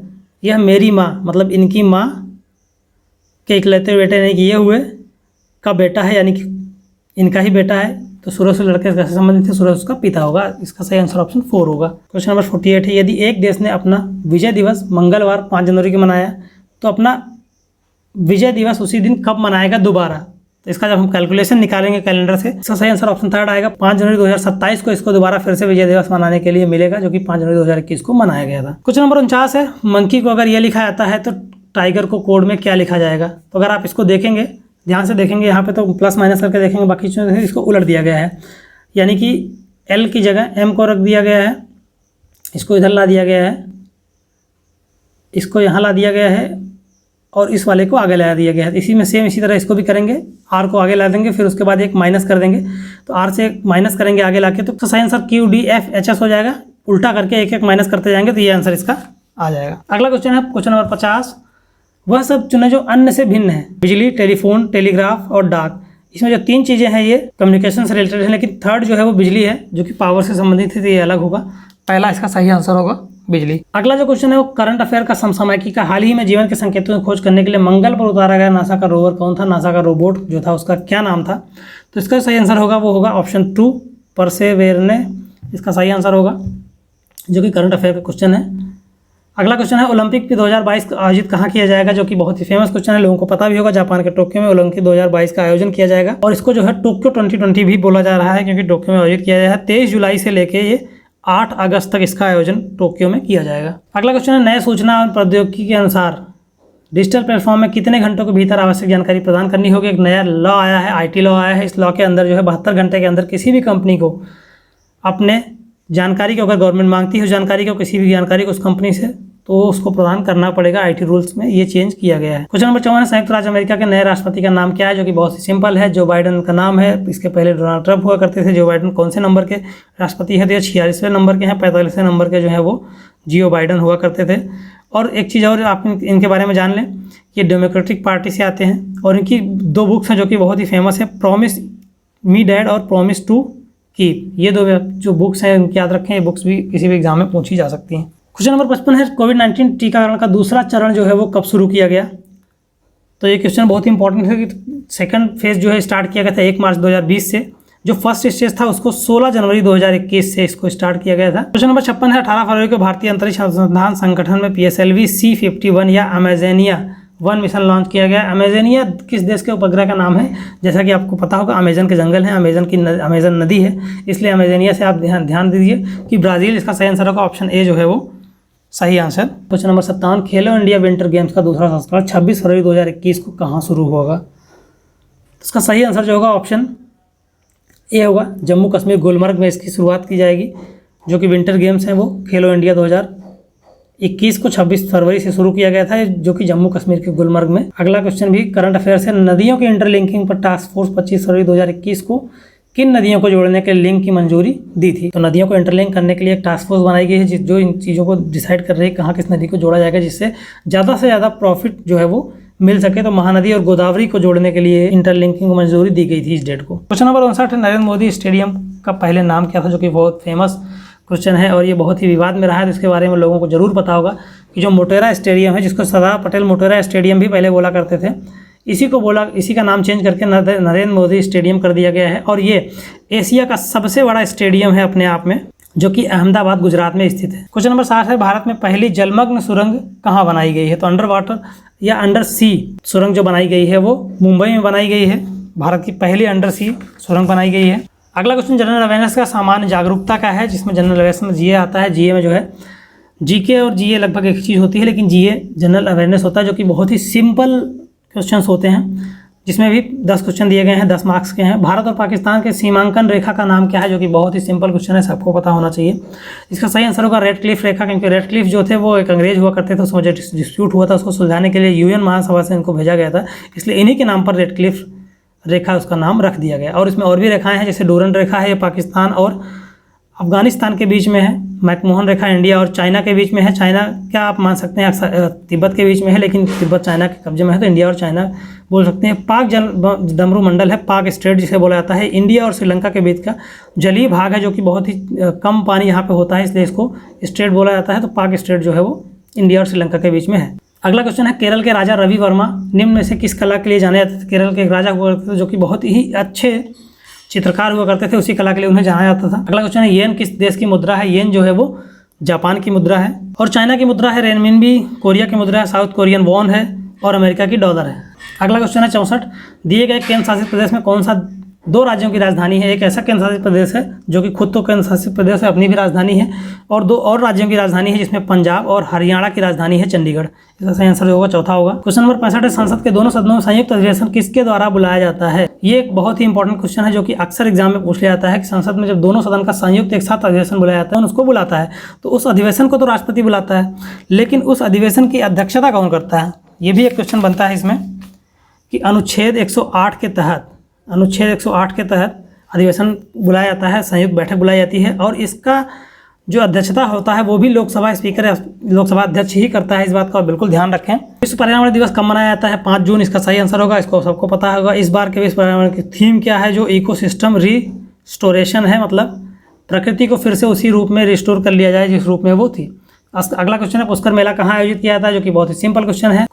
यह मेरी माँ, मतलब इनकी माँ के इकलौते बेटे नहीं किए हुए का बेटा है, यानी कि इनका ही बेटा है। तो सुरेश उस लड़के से संबंधित है, सुरेश उसका पिता होगा। इसका सही आंसर ऑप्शन 4 होगा। क्वेश्चन नंबर 48 है, यदि एक देश ने अपना विजय दिवस मंगलवार 5 जनवरी को मनाया तो अपना विजय दिवस उसी दिन कब मनाएगा दोबारा? तो इसका जब हम कैलकुलेशन निकालेंगे कैलेंडर से, इसका सही आंसर ऑप्शन 3 आएगा। 5 जनवरी 2027 को इसको दोबारा फिर से विजय दिवस मनाने के लिए मिलेगा, जो कि 5 जनवरी 2021 को मनाया गया था। क्वेश्चन नंबर 49 है, मंकी को अगर ये लिखा जाता है तो टाइगर को कोड में क्या लिखा जाएगा? तो अगर आप इसको देखेंगे, ध्यान से देखेंगे, यहाँ पे तो प्लस माइनस करके देखेंगे, बाकी चीज़ों इसको उलट दिया गया है, यानी कि एल की जगह एम को रख दिया गया है, इसको इधर ला दिया गया है, इसको यहाँ ला दिया गया है और इस वाले को आगे ला दिया गया है। इसी में सेम इसी तरह इसको भी करेंगे, आर को आगे ला देंगे, फिर उसके बाद एक माइनस कर देंगे, तो आर से एक माइनस करेंगे आगे ला के, तो सही answer Q D F H S हो जाएगा। उल्टा करके एक एक माइनस करते जाएंगे तो ये आंसर इसका आ जाएगा। अगला क्वेश्चन है क्वेश्चन नंबर 50, वह सब चुने जो अन्य से भिन्न है, बिजली, टेलीफोन, टेलीग्राफ और डाक। इसमें जो 3 चीज़ें हैं ये कम्युनिकेशन से रिलेटेड है, लेकिन थर्ड जो है वो बिजली है, जो कि पावर से संबंधित है, तो ये अलग होगा। पहला इसका सही आंसर होगा बिजली। अगला जो क्वेश्चन है वो करंट अफेयर का समसामयिकी का, हाल ही में जीवन के संकेतों की खोज करने के लिए मंगल पर उतारा गया नासा का रोवर कौन था? नासा का रोबोट जो था उसका क्या नाम था? तो इसका सही आंसर होगा वो होगा ऑप्शन 2 परसेवेरने, इसका सही आंसर होगा, जो कि करंट अफेयर का क्वेश्चन है। अगला क्वेश्चन है, ओलंपिक 2022 आयोजित कहाँ किया जाएगा? जो कि बहुत ही फेमस क्वेश्चन है, लोगों को पता भी होगा। जापान के टोक्यो में ओलंपिक 2022 का आयोजन किया जाएगा, और इसको जो है टोक्यो 2020 भी बोला जा रहा है, क्योंकि टोक्यो में आयोजित किया जाएगा। 23 जुलाई से लेके ये 8 अगस्त तक इसका आयोजन टोक्यो में किया जाएगा। अगला क्वेश्चन है, नए सूचना और प्रौद्योगिकी के अनुसार डिजिटल प्लेटफॉर्म में कितने घंटों के भीतर आवश्यक जानकारी प्रदान करनी होगी? एक नया लॉ आया है, IT लॉ आया है। इस लॉ के अंदर जो है 72 घंटे के अंदर किसी भी कंपनी को अपने जानकारी को, अगर गवर्नमेंट मांगती है जानकारी को, किसी भी जानकारी को उस कंपनी से, तो उसको प्रदान करना पड़ेगा। IT रूल्स में ये चेंज किया गया है। क्वेश्चन नंबर 54, संयुक्त राज्य अमेरिका के नए राष्ट्रपति का नाम क्या है? जो कि बहुत ही सिंपल है, जो बाइडन का नाम है। इसके पहले डोनाल्ड ट्रंप हुआ करते थे। जो बाइडन कौन से नंबर के राष्ट्रपति है? तो ये 46वें नंबर के हैं। 45वें नंबर के जो है वो जियो बाइडन हुआ करते थे। और एक चीज़ और आप इनके बारे में जान लें, ये डेमोक्रेटिक पार्टी से आते हैं, और इनकी 2 बुक्स हैं जो कि बहुत ही फेमस है, प्रॉमिस मी डैड और प्रॉमिस टू कीप। ये 2 जो बुक्स हैं याद रखें, ये बुक्स भी किसी भी एग्जाम में पूछी जा सकती हैं। क्वेश्चन नंबर 55 है, कोविड-19 टीकाकरण का दूसरा चरण जो है वो कब शुरू किया गया? तो ये क्वेश्चन बहुत इंपॉर्टेंट है कि सेकंड फेज जो है स्टार्ट किया गया था 1 मार्च 2020 से। जो फर्स्ट स्टेज था उसको 16 जनवरी 2021 से इसको स्टार्ट किया गया था। क्वेश्चन नंबर 56 है, 18 फरवरी को भारतीय अंतरिक्ष अनुसंधान संगठन में PSLV C51 या अमेजनिया 1 मिशन लॉन्च किया गया। अमेजनिया किस देश के उपग्रह का नाम है? जैसा कि आपको पता होगा, अमेजन के जंगल हैं, अमेजन नदी है, इसलिए अमेजनिया से आप ध्यान दीजिए कि ब्राज़ील इसका सही आंसर होगा। ऑप्शन ए जो है वो सही आंसर। क्वेश्चन नंबर 57, खेलो इंडिया विंटर गेम्स का दूसरा संस्करण 26 फरवरी 2021 को कहाँ शुरू होगा? इसका सही आंसर जो होगा ऑप्शन ए होगा, जम्मू कश्मीर गुलमर्ग में इसकी शुरुआत की जाएगी। जो कि विंटर गेम्स हैं वो खेलो इंडिया 2021 को 26 फरवरी से शुरू किया गया था, जो कि जम्मू कश्मीर के गुलमर्ग में। अगला क्वेश्चन भी करंट अफेयर से, नदियों के इंटरलिंकिंग पर टास्क फोर्स 25 फरवरी 2021 को किन नदियों को जोड़ने के लिंक की मंजूरी दी थी? तो नदियों को इंटरलिंक करने के लिए एक टास्क फोर्स बनाई गई है, जो इन चीज़ों को डिसाइड कर रही है कहाँ किस नदी को जोड़ा जाएगा, जिससे ज़्यादा से ज़्यादा प्रॉफिट जो है वो मिल सके। तो महानदी और गोदावरी को जोड़ने के लिए इंटरलिंकिंग को मंजूरी दी गई थी इस डेट को। क्वेश्चन नंबर 59 है, नरेंद्र मोदी स्टेडियम का पहले नाम क्या था? जो कि बहुत फेमस क्वेश्चन है और ये बहुत ही विवाद में रहा है, तो इसके बारे में लोगों को ज़रूर पता होगा कि जो मोटेरा स्टेडियम है, जिसको सरदार पटेल मोटेरा स्टेडियम भी पहले बोला करते थे, इसी का नाम चेंज करके नरेंद्र मोदी स्टेडियम कर दिया गया है। और ये एशिया का सबसे बड़ा स्टेडियम है अपने आप में, जो कि अहमदाबाद गुजरात में स्थित है। क्वेश्चन नंबर 7 है, भारत में पहली जलमग्न सुरंग कहाँ बनाई गई है? तो अंडर वाटर या अंडर सी सुरंग जो बनाई गई है वो मुंबई में बनाई गई है। भारत की पहली अंडर सी सुरंग बनाई गई है। अगला क्वेश्चन जनरल अवेयरनेस का सामान्य जागरूकता का है, जिसमें जनरल अवेयरनेस में जीए आता है। जीए में जो है जीके और जीए लगभग एक चीज़ होती है, लेकिन जीए जनरल अवेयरनेस होता है, जो कि बहुत ही सिंपल क्वेश्चंस होते हैं, जिसमें भी 10 क्वेश्चन दिए गए हैं, 10 मार्क्स के हैं। भारत और पाकिस्तान के सीमांकन रेखा का नाम क्या है? जो कि बहुत ही सिंपल क्वेश्चन है, सबको पता होना चाहिए। इसका सही आंसर होगा रेड क्लिफ रेखा, क्योंकि रेड क्लिफ जो थे वो एक अंग्रेज हुआ करते थे, उसमें जो डिस्प्यूट हुआ था उसको सुलझाने के लिए यूएन महासभा से इनको भेजा गया था, इसलिए इन्हीं के नाम पर रेड क्लिफ रेखा उसका नाम रख दिया गया। और इसमें और भी रेखाएं हैं, जैसे डूरन रेखा है, ये पाकिस्तान और अफगानिस्तान के बीच में है। मैकमोहन रेखा इंडिया और चाइना के बीच में है। चाइना क्या आप मान सकते हैं तिब्बत के बीच में है, लेकिन तिब्बत चाइना के कब्जे में है, तो इंडिया और चाइना बोल सकते हैं। पाक जल डमरू मंडल है, पाक स्टेट जिसे बोला जाता है, इंडिया और श्रीलंका के बीच का जलीय भाग है, जो कि बहुत ही कम पानी यहाँ पे होता है, इसलिए इसको स्टेट बोला जाता है। तो पाक स्टेट जो है वो इंडिया और श्रीलंका के बीच में है। अगला क्वेश्चन है, केरल के राजा रवि वर्मा निम्न में से किस कला के लिए जाने जाते थे? केरल के एक राजा हुआ करते थे जो कि बहुत ही अच्छे चित्रकार हुआ करते थे, उसी कला के लिए उन्हें जाना जाता था। अगला क्वेश्चन है, येन किस देश की मुद्रा है? येन जो है वो जापान की मुद्रा है। और चाइना की मुद्रा है रेनमिनबी, कोरिया की मुद्रा है साउथ कोरियन वॉन है, और अमेरिका की डॉलर है। अगला क्वेश्चन है 64, दिए गए केंद्र शासित प्रदेश में कौन सा 2 राज्यों की राजधानी है? एक ऐसा केंद्र शासित प्रदेश है जो कि खुद तो केंद्र शासित प्रदेश है, अपनी भी राजधानी है, और 2 और राज्यों की राजधानी है, जिसमें पंजाब और हरियाणा की राजधानी है चंडीगढ़। इसका सही आंसर होगा चौथा होगा। क्वेश्चन नंबर 65 है, संसद के दोनों सदनों में संयुक्त अधिवेशन किसके द्वारा बुलाया जाता है? ये एक बहुत ही इंपॉर्टेंट क्वेश्चन है, जो कि अक्सर एग्जाम में पूछ लिया जाता है कि संसद में जब दोनों सदन का संयुक्त एक साथ अधिवेशन बुलाया जाता है, उसको बुलाता है, तो उस अधिवेशन को तो राष्ट्रपति बुलाता है, लेकिन उस अधिवेशन की अध्यक्षता कौन करता है? ये भी एक क्वेश्चन बनता है इसमें कि अनुच्छेद 108 के तहत अधिवेशन बुलाया जाता है, संयुक्त बैठक बुलाई जाती है, और इसका जो अध्यक्षता होता है वो भी लोकसभा स्पीकर या लोकसभा अध्यक्ष ही करता है। इस बात का बिल्कुल ध्यान रखें। विश्व पर्यावरण दिवस कब मनाया जाता है? 5 जून इसका सही आंसर होगा, इसको सबको पता होगा। इस बार के विश्व पर्यावरण की थीम क्या है? जो इकोसिस्टम रिस्टोरेशन है, मतलब प्रकृति को फिर से उसी रूप में रिस्टोर कर लिया जाए जिस रूप में वो थी। अगला क्वेश्चन है, पुष्कर मेला कहाँ आयोजित किया जाता है? जो कि बहुत ही सिंपल क्वेश्चन है।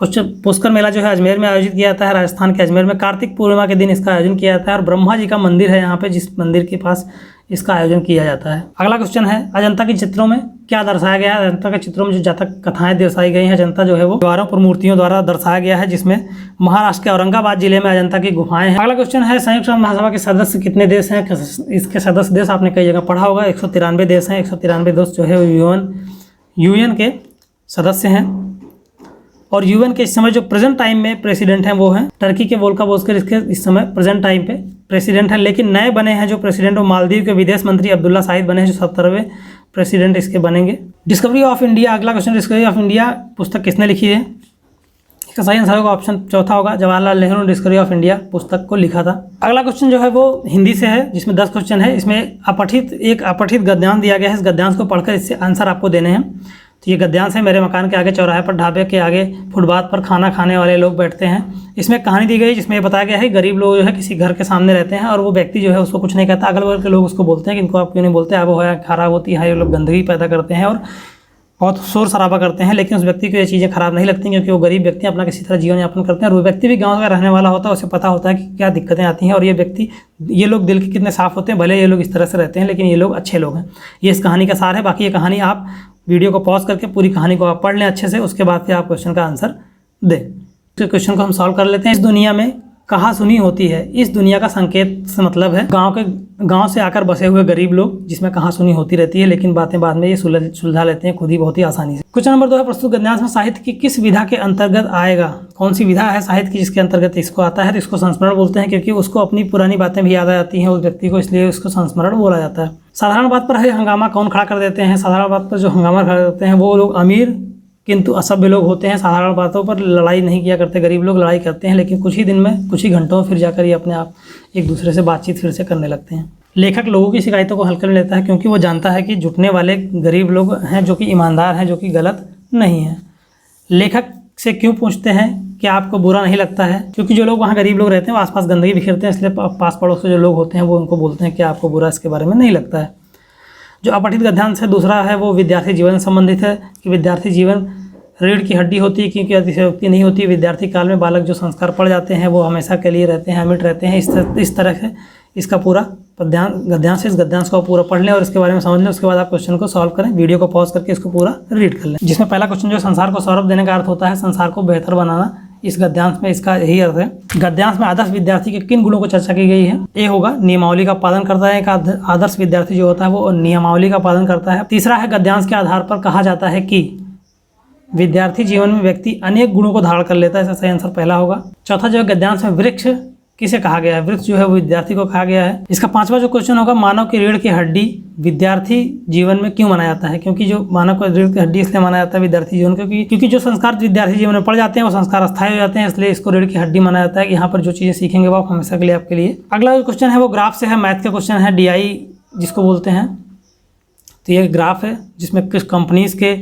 पुष्कर मेला जो है अजमेर में आयोजित किया जाता है, राजस्थान के अजमेर में। कार्तिक पूर्णिमा के दिन इसका आयोजन किया जाता है, और ब्रह्मा जी का मंदिर है यहाँ पे, जिस मंदिर के पास इसका आयोजन किया जाता है। अगला क्वेश्चन है, अजंता के चित्रों में क्या दर्शाया गया है? अजंता के चित्रों में जो जातक कथाएं दर्शाई गई हैं, अजंता जो है वो दीवारों पर मूर्तियों द्वारा दर्शाया गया है, जिसमें महाराष्ट्र के औरंगाबाद जिले में अजंता की गुफाएं हैं। अगला क्वेश्चन है, संयुक्त राष्ट्र महासभा के सदस्य कितने देश हैं? इसके सदस्य देश आपने कई जगह पढ़ा होगा, 193 देश हैं। 193 देश जो है यूएन के सदस्य हैं, और यूएन के इस समय जो प्रेजेंट टाइम में प्रेसिडेंट हैं वो हैं टर्की के वोल्काबोस्कर, इसके इस समय प्रेजेंट टाइम पे प्रेसिडेंट हैं। लेकिन नए बने हैं जो प्रेसिडेंट, वो मालदीव के विदेश मंत्री अब्दुल्ला शाहिद बने हैं, जो 70वें प्रेसिडेंट इसके बनेंगे। डिस्कवरी ऑफ इंडिया, अगला क्वेश्चन, डिस्कवरी ऑफ इंडिया पुस्तक किसने लिखी है? इसका सही आंसर होगा ऑप्शन चौथा होगा, जवाहरलाल नेहरू ने डिस्कवरी ऑफ इंडिया पुस्तक को लिखा था। अगला क्वेश्चन जो है वो हिंदी से है, जिसमें 10 क्वेश्चन है। इसमें एक अपठित गद्यांश दिया गया है, इस गद्यांश को पढ़कर इससे आंसर आपको देने हैं। तो ये गद्यांश है, मेरे मकान के आगे चौराहे पर ढाबे के आगे फुटपाथ पर खाना खाने वाले लोग बैठते हैं। इसमें कहानी दी गई जिसमें ये बताया गया है गरीब लोग जो है किसी घर के सामने रहते हैं, और वो व्यक्ति जो है उसको कुछ नहीं कहता, अगल बगल के लोग उसको बोलते हैं कि इनको आप क्यों नहीं बोलते, अब वो खराब होती है, ये लोग गंदगी पैदा करते हैं और बहुत शोर शराबा करते हैं। लेकिन उस व्यक्ति को ये चीज़ें खराब नहीं लगती, क्योंकि वो गरीब व्यक्ति अपना किसी तरह जीवन यापन करते हैं, और वो व्यक्ति भी गाँव का रहने वाला होता है, उसे पता होता है कि क्या दिक्कतें आती हैं, और ये लोग दिल के कितने साफ़ होते हैं, भले ये लोग इस तरह से रहते हैं लेकिन ये लोग अच्छे लोग हैं। ये इस कहानी का सार है। बाकी ये कहानी आप वीडियो को पॉज करके पूरी कहानी को आप पढ़ लें अच्छे से, उसके बाद फिर आप क्वेश्चन का आंसर दें। क्वेश्चन को हम सॉल्व कर लेते हैं। इस दुनिया में कहा सुनी होती है? इस दुनिया का संकेत से मतलब है गांव से आकर बसे हुए गरीब लोग, जिसमें कहा सुनी होती रहती है, लेकिन बातें बाद में ये सुलझा लेते हैं खुद ही बहुत ही आसानी से। क्वेश्चन नंबर 2 है, प्रस्तुत गद्यांश में साहित्य की किस विधा के अंतर्गत आएगा? कौन सी विधा है साहित्य की जिसके अंतर्गत इसको आता है? तो इसको संस्मरण बोलते हैं, क्योंकि उसको अपनी पुरानी बातें भी याद आ जाती हैं उस व्यक्ति को, इसलिए उसको संस्मरण बोला जाता है। साधारण बात पर हंगामा कौन खड़ा कर देते हैं? साधारण बात पर जो हंगामा खड़ा करते हैं वो लोग अमीर किंतु असभ्य लोग होते हैं। साधारण बातों पर लड़ाई नहीं किया करते, गरीब लोग लड़ाई करते हैं, लेकिन कुछ ही दिन में, कुछ ही घंटों में फिर जाकर ये अपने आप एक दूसरे से बातचीत फिर से करने लगते हैं। लेखक लोगों की शिकायतों को हल कर लेता है, क्योंकि वो जानता है कि जुटने वाले गरीब लोग हैं जो कि ईमानदार हैं, जो कि गलत नहीं है। लेखक से क्यों पूछते हैं कि आपको बुरा नहीं लगता है? क्योंकि जो लोग वहाँ गरीब लोग रहते हैं वो आसपास गंदगी बिखेरते हैं, इसलिए पास पड़ोस के जो लोग होते हैं वो उनको बोलते हैं कि आपको बुरा इसके बारे में नहीं लगता है। जो अपठित गद्यांश है दूसरा है वो विद्यार्थी जीवन से संबंधित है कि विद्यार्थी जीवन रीढ़ की हड्डी होती है क्योंकि अतिशयोक्ति नहीं होती। विद्यार्थी काल में बालक जो संस्कार पड़ जाते हैं वो हमेशा के लिए रहते हैं, अमिट रहते हैं। इस तरह से इसका पूरा गद्यांश, इस गद्यांश को पूरा पढ़ लें और इसके बारे में समझ लें। उसके बाद आप क्वेश्चन को सॉल्व करें, वीडियो को पॉज करके इसको पूरा रीड कर लें। जिसमें पहला क्वेश्चन जो संसार को सौरभ देने का अर्थ होता है संसार को बेहतर बनाना, इस गद्यांश में इसका यही अर्थ है। गद्यांश में आदर्श विद्यार्थी के किन गुणों को चर्चा की गई है? ए होगा नियमावली का पालन करता है। एक आदर्श विद्यार्थी जो होता है वो नियमावली का पालन करता है। तीसरा है गद्यांश के आधार पर कहा जाता है कि विद्यार्थी जीवन में व्यक्ति अनेक गुणों को धारण कर लेता है, इसका सही आंसर पहला होगा। चौथा जो है गद्यांश में वृक्ष किसे कहा गया है? वृक्ष जो है वो विद्यार्थी को कहा गया है। इसका पांचवा जो क्वेश्चन होगा मानव की रीढ़ की हड्डी विद्यार्थी जीवन में क्यों माना जाता है? क्योंकि जो मानव को रीढ़ की हड्डी इसलिए माना जाता है विद्यार्थी जीवन क्योंकि जो संस्कार विद्यार्थी जीवन में पड़ जाते हैं वो संस्कार अस्थायी हो जाते हैं, इसलिए इसको रीढ़ की हड्डी माना जाता है कि यहाँ पर जो चीज़ें सीखेंगे वो आप हमेशा के लिए आपके लिए। अगला जो क्वेश्चन है वो ग्राफ से है, मैथ का क्वेश्चन है, DI जिसको बोलते हैं। तो ये ग्राफ है जिसमें किस कंपनीज के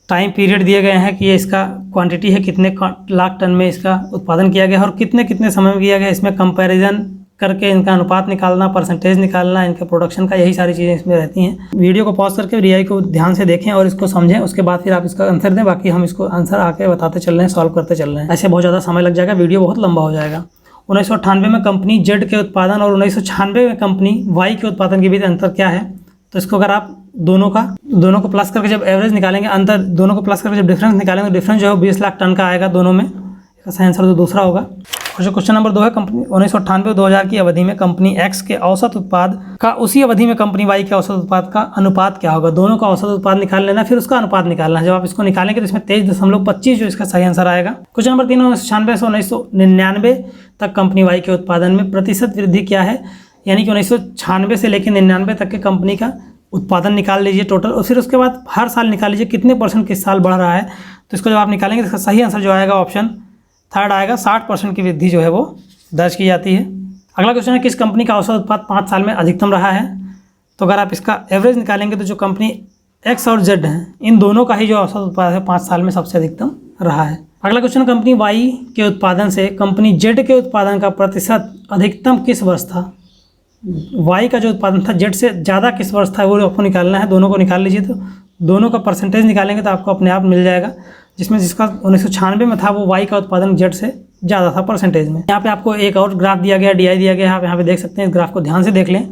टाइम पीरियड दिए गए हैं कि ये इसका क्वांटिटी है, कितने लाख टन में इसका उत्पादन किया गया है और कितने समय में किया गया। इसमें कंपैरिजन करके इनका अनुपात निकालना, परसेंटेज निकालना, इनके प्रोडक्शन का, यही सारी चीज़ें इसमें रहती हैं। वीडियो को पॉज करके DI को ध्यान से देखें और इसको समझें, उसके बाद फिर आप इसका आंसर दें। बाकी हम इसको आंसर आके बताते चल रहे हैं, सॉल्व करते चल रहे हैं। ऐसे बहुत ज़्यादा समय लग जाएगा, वीडियो बहुत लंबा हो जाएगा। 1998 में कंपनी Z के उत्पादन और 1996 में कंपनी Y के उत्पादन के बीच अंतर क्या है? तो इसको अगर आप दोनों को प्लस करके जब एवरेज निकालेंगे, अंतर दोनों को प्लस करके जब डिफरेंस निकालेंगे, डिफरेंस जो है 20 लाख टन का आएगा दोनों में। इसका सही आंसर तो दूसरा होगा। और जो क्वेश्चन नंबर 2 है, कंपनी 1998-2000 की अवधि में कंपनी X के औसत उत्पाद का उसी अवधि में कंपनी Y के औसत उत्पाद का अनुपात क्या होगा? दोनों का औसत उत्पाद निकाल लेना, फिर उसका अनुपात निकालना है। जब आप इसको निकालेंगे तो इसमें 23.25 जो इसका सही आंसर आएगा। क्वेश्चन नंबर 3, 1996 से 1999 तक कंपनी Y के उत्पादन में प्रतिशत वृद्धि क्या है? यानी कि 1996 से लेकर 99 तक के कंपनी का उत्पादन निकाल लीजिए टोटल, और फिर उसके बाद हर साल निकाल लीजिए कितने % किस साल बढ़ रहा है। तो इसको जब आप निकालेंगे तो इसका सही आंसर जो आएगा ऑप्शन थर्ड आएगा, 60% की वृद्धि जो है वो दर्ज की जाती है। अगला क्वेश्चन है किस कंपनी का औसत उत्पाद 5 साल में अधिकतम रहा है? तो अगर आप इसका एवरेज निकालेंगे तो जो कंपनी X और Z हैं इन दोनों का ही जो औसत उत्पाद है 5 साल में सबसे अधिकतम रहा है। अगला क्वेश्चन, कंपनी Y के उत्पादन से कंपनी Z के उत्पादन का प्रतिशत अधिकतम किस वर्ष था? Y का जो उत्पादन था Z से ज़्यादा किस वर्ष था वो आपको निकालना है। दोनों को निकाल लीजिए, तो दोनों का परसेंटेज निकालेंगे तो आपको अपने आप मिल जाएगा। जिसका 1996 में था वो Y का उत्पादन Z से ज़्यादा था परसेंटेज में। यहाँ पे आपको एक और ग्राफ दिया गया, DI दिया गया है, आप यहाँ पे देख सकते हैं। इस ग्राफ को ध्यान से देख लें,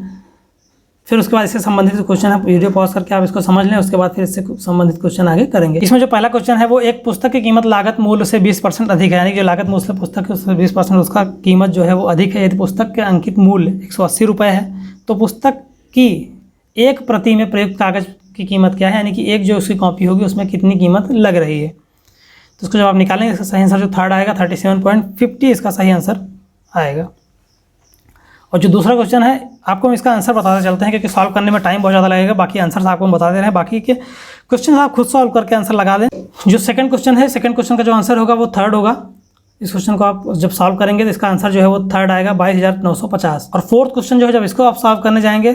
फिर उसके बाद इससे संबंधित क्वेश्चन है, वीडियो पॉज करके आप इसको समझ लें, उसके बाद फिर इससे संबंधित क्वेश्चन आगे करेंगे। इसमें जो पहला क्वेश्चन है वो एक पुस्तक की कीमत लागत मूल्य से 20% अधिक है, यानी कि जो लागत मूल्य से पुस्तक है उससे 20% उसका कीमत जो है वो अधिक है। यदि पुस्तक के अंकित मूल्य 180 रुपये है तो पुस्तक की एक प्रति में प्रयुक्त कागज की कीमत क्या है, यानी कि एक जो उसकी कॉपी होगी उसमें कितनी कीमत लग रही है। तो इसको जब आप निकालेंगे इसका सही आंसर जो थर्ड आएगा 37.50 इसका सही आंसर आएगा। और जो दूसरा क्वेश्चन है आपको हम इसका आंसर बताते चलते हैं क्योंकि सॉल्व करने में टाइम बहुत ज़्यादा लगेगा। बाकी आंसर्स आपको हम बता दे रहे हैं, बाकी के क्वेश्चन आप खुद सॉल्व करके आंसर लगा दें। जो सेकंड क्वेश्चन है, सेकंड क्वेश्चन का जो आंसर होगा वो थर्ड होगा। इस क्वेश्चन को आप जब सॉल्व करेंगे तो इसका आंसर जो है वो थर्ड आएगा 22,950। और फोर्थ क्वेश्चन जो है जब इसको आप सॉल्व करने जाएंगे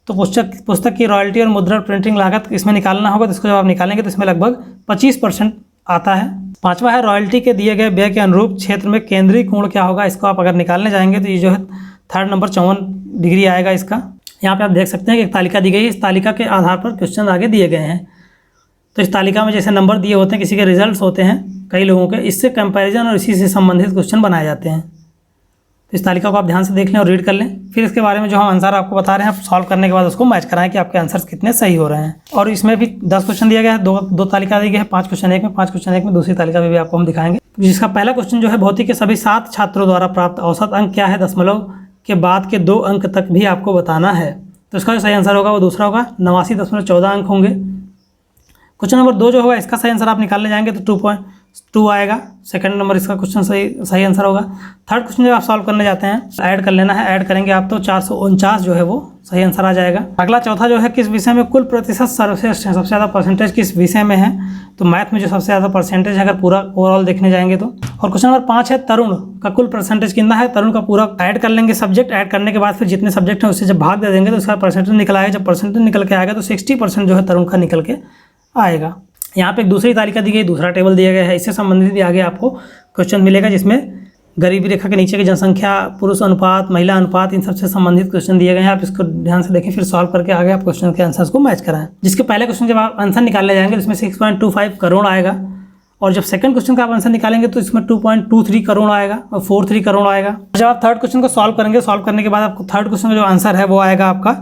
तो पुस्तक की रॉयल्टी और मुद्रण प्रिंटिंग लागत इसमें निकालना होगा। तो इसको जब आप निकालेंगे तो इसमें लगभग 25% आता है। पांचवा है रॉयल्टी के दिए गए व्यय के अनुरूप क्षेत्र में केंद्रीय कोण क्या होगा। इसको आप अगर निकालने जाएंगे तो ये जो है थर्ड नंबर 54 डिग्री आएगा इसका। यहाँ पे आप देख सकते हैं कि एक तालिका दी गई है, इस तालिका के आधार पर क्वेश्चन आगे दिए गए हैं। तो इस तालिका में जैसे नंबर दिए होते हैं, किसी के रिजल्ट्स होते हैं कई लोगों के, इससे कंपैरिजन और इसी से संबंधित क्वेश्चन बनाए जाते हैं। तो इस तालिका को आप ध्यान से देख लें और रीड कर लें, फिर इसके बारे में जो हम आंसर आपको बता रहे हैं सॉल्व करने के बाद उसको मैच कराएं कि आपके आंसर्स कितने सही हो रहे हैं। और इसमें भी 10 क्वेश्चन दिया गया है, दो तालिका दी गई है, 5 क्वेश्चन एक में, 5 क्वेश्चन एक में, दूसरी तालिका में भी आपको हम दिखाएंगे। जिसका पहला क्वेश्चन जो है भौतिक के सभी 7 छात्रों द्वारा प्राप्त औसत अंक क्या है, दशमलव के बाद के 2 अंक तक भी आपको बताना है। तो इसका जो सही आंसर होगा वो दूसरा होगा, 89.14 अंक होंगे। क्वेश्चन नंबर 2 जो होगा इसका सही आंसर आप निकालने जाएंगे तो 2.2 आएगा। सेकंड नंबर इसका क्वेश्चन सही आंसर होगा। थर्ड क्वेश्चन जब आप सॉल्व करने जाते हैं ऐड कर लेना है, ऐड करेंगे आप तो 449 जो है वो सही आंसर आ जाएगा। अगला चौथा जो है किस विषय में कुल प्रतिशत सर्वश्रेष्ठ है, सबसे ज़्यादा परसेंटेज किस विषय में है। तो मैथ में जो सबसे ज़्यादा परसेंटेज है अगर पूरा ओवरऑल देखने जाएंगे तो। और क्वेश्चन नंबर 5 है तरुण का कुल परसेंटेज कितना है। तरुण का पूरा ऐड कर लेंगे सब्जेक्ट, ऐड करने के बाद फिर जितने सब्जेक्ट हैं उससे जब भाग दे देंगे तो उसका परसेंटेज निकल आएगा। जब परसेंटेज निकल के आएगा तो 60% जो है तरुण का निकल के आएगा। यहाँ पे एक दूसरी तालिका दी गई, दूसरा टेबल दिया गया है, इससे संबंधित भी आगे आपको क्वेश्चन मिलेगा जिसमें गरीबी रेखा के नीचे की जनसंख्या, पुरुष अनुपात, महिला अनुपात, इन सबसे संबंधित क्वेश्चन दिए गए हैं। आप इसको ध्यान से देखें, फिर सॉल्व करके आगे आप क्वेश्चन के आंसर्स को मैच कराएं। जिसके पहले क्वेश्चन जब आप आंसर निकालने जाएंगे तो इसमें 6.25 करोड़ आएगा, और जब सेकंड क्वेश्चन का आप आंसर निकालेंगे तो इसमें 2.23 करोड़ आएगा और 43 करोड़ आएगा। जब आप थर्ड क्वेश्चन को सॉल्व करेंगे, सॉल्व करने के बाद आपको थर्ड क्वेश्चन का जो आंसर है वो आएगा आपका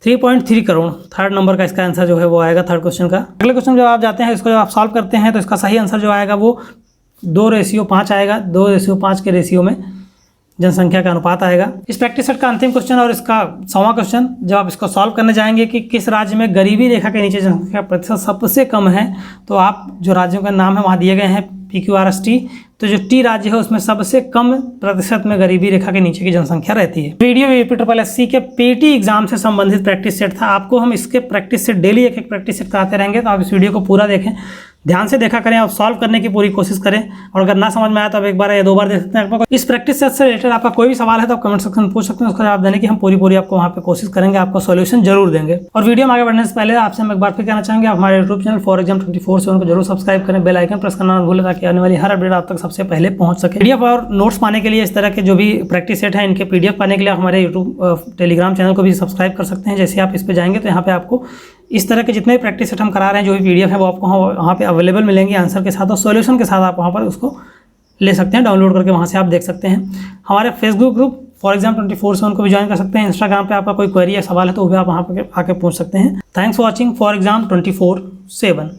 3.3 करोड़। थर्ड नंबर का इसका आंसर जो है वो आएगा थर्ड क्वेश्चन का। अगले क्वेश्चन जब आप जाते हैं, इसको जब आप सॉल्व करते हैं तो इसका सही आंसर जो आएगा वो 2:5 आएगा। 2:5 के रेशियो में जनसंख्या का अनुपात आएगा। इस प्रैक्टिस सेट का अंतिम क्वेश्चन और इसका 100वां क्वेश्चन जब आप इसको सॉल्व करने जाएंगे कि किस राज्य में गरीबी रेखा के नीचे जनसंख्या प्रतिशत सबसे कम है, तो आप जो राज्यों का नाम है वहाँ दिए गए हैं PQRST। तो जो टी राज्य है उसमें सबसे कम प्रतिशत में गरीबी रेखा के नीचे की जनसंख्या रहती है। वीडियो APSS के पीटी एग्जाम से संबंधित प्रैक्टिस सेट था। आपको हम इसके प्रैक्टिस सेट डेली एक प्रैक्टिस सेट कराते रहेंगे, तो आप इस वीडियो को पूरा देखें, ध्यान से देखा करें, आप सॉल्व करने की पूरी कोशिश करें, और अगर ना समझ में आया तो आप एक बार या 2 बार देख सकते हैं। इस प्रैक्टिस सेट से रिलेटेड आपका कोई भी सवाल है तो आप कमेंट सेक्शन में पूछ सकते हैं, उसका जवाब देने की हम पूरी आपको वहाँ पे कोशिश करेंगे, आपको सॉल्यूशन जरूर देंगे। और वीडियो में आगे बढ़ने से पहले आपसे हम एक बार फिर कहना चाहेंगे, आप हमारे यूट्यूब चैनल फॉर एग्जाम 24/7 को जरूर सब्सक्राइब करें, बेल आइकन प्रेस करना ना भूलें, ताकि आने वाली हर अपडेट आप तक सबसे पहले पहुंच सके। PDF और नोट्स पाने के लिए, इस तरह के जो भी प्रैक्टिस सेट है इनके PDF पाने के लिए आप हमारे यूट्यूब टेलीग्राम चैनल को भी सब्सक्राइब कर सकते हैं। जैसे आप इस पर जाएंगे तो यहाँ पे आपको इस तरह के जितने भी प्रैक्टिस सेट हम करा रहे हैं, जो भी PDF है वो आपको वहाँ पे अवेलेबल मिलेंगे आंसर के साथ और सॉल्यूशन के साथ। आप वहाँ पर उसको ले सकते हैं, डाउनलोड करके वहाँ से आप देख सकते हैं। हमारे फेसबुक ग्रुप फॉर एग्जाम 24/7 को भी ज्वाइन कर सकते हैं। इंस्टाग्राम पे आपका कोई क्वेरी या सवाल है तो वो भी आप वहाँ पर आके पूछ सकते हैं। Thanks for watching for exam 24/7।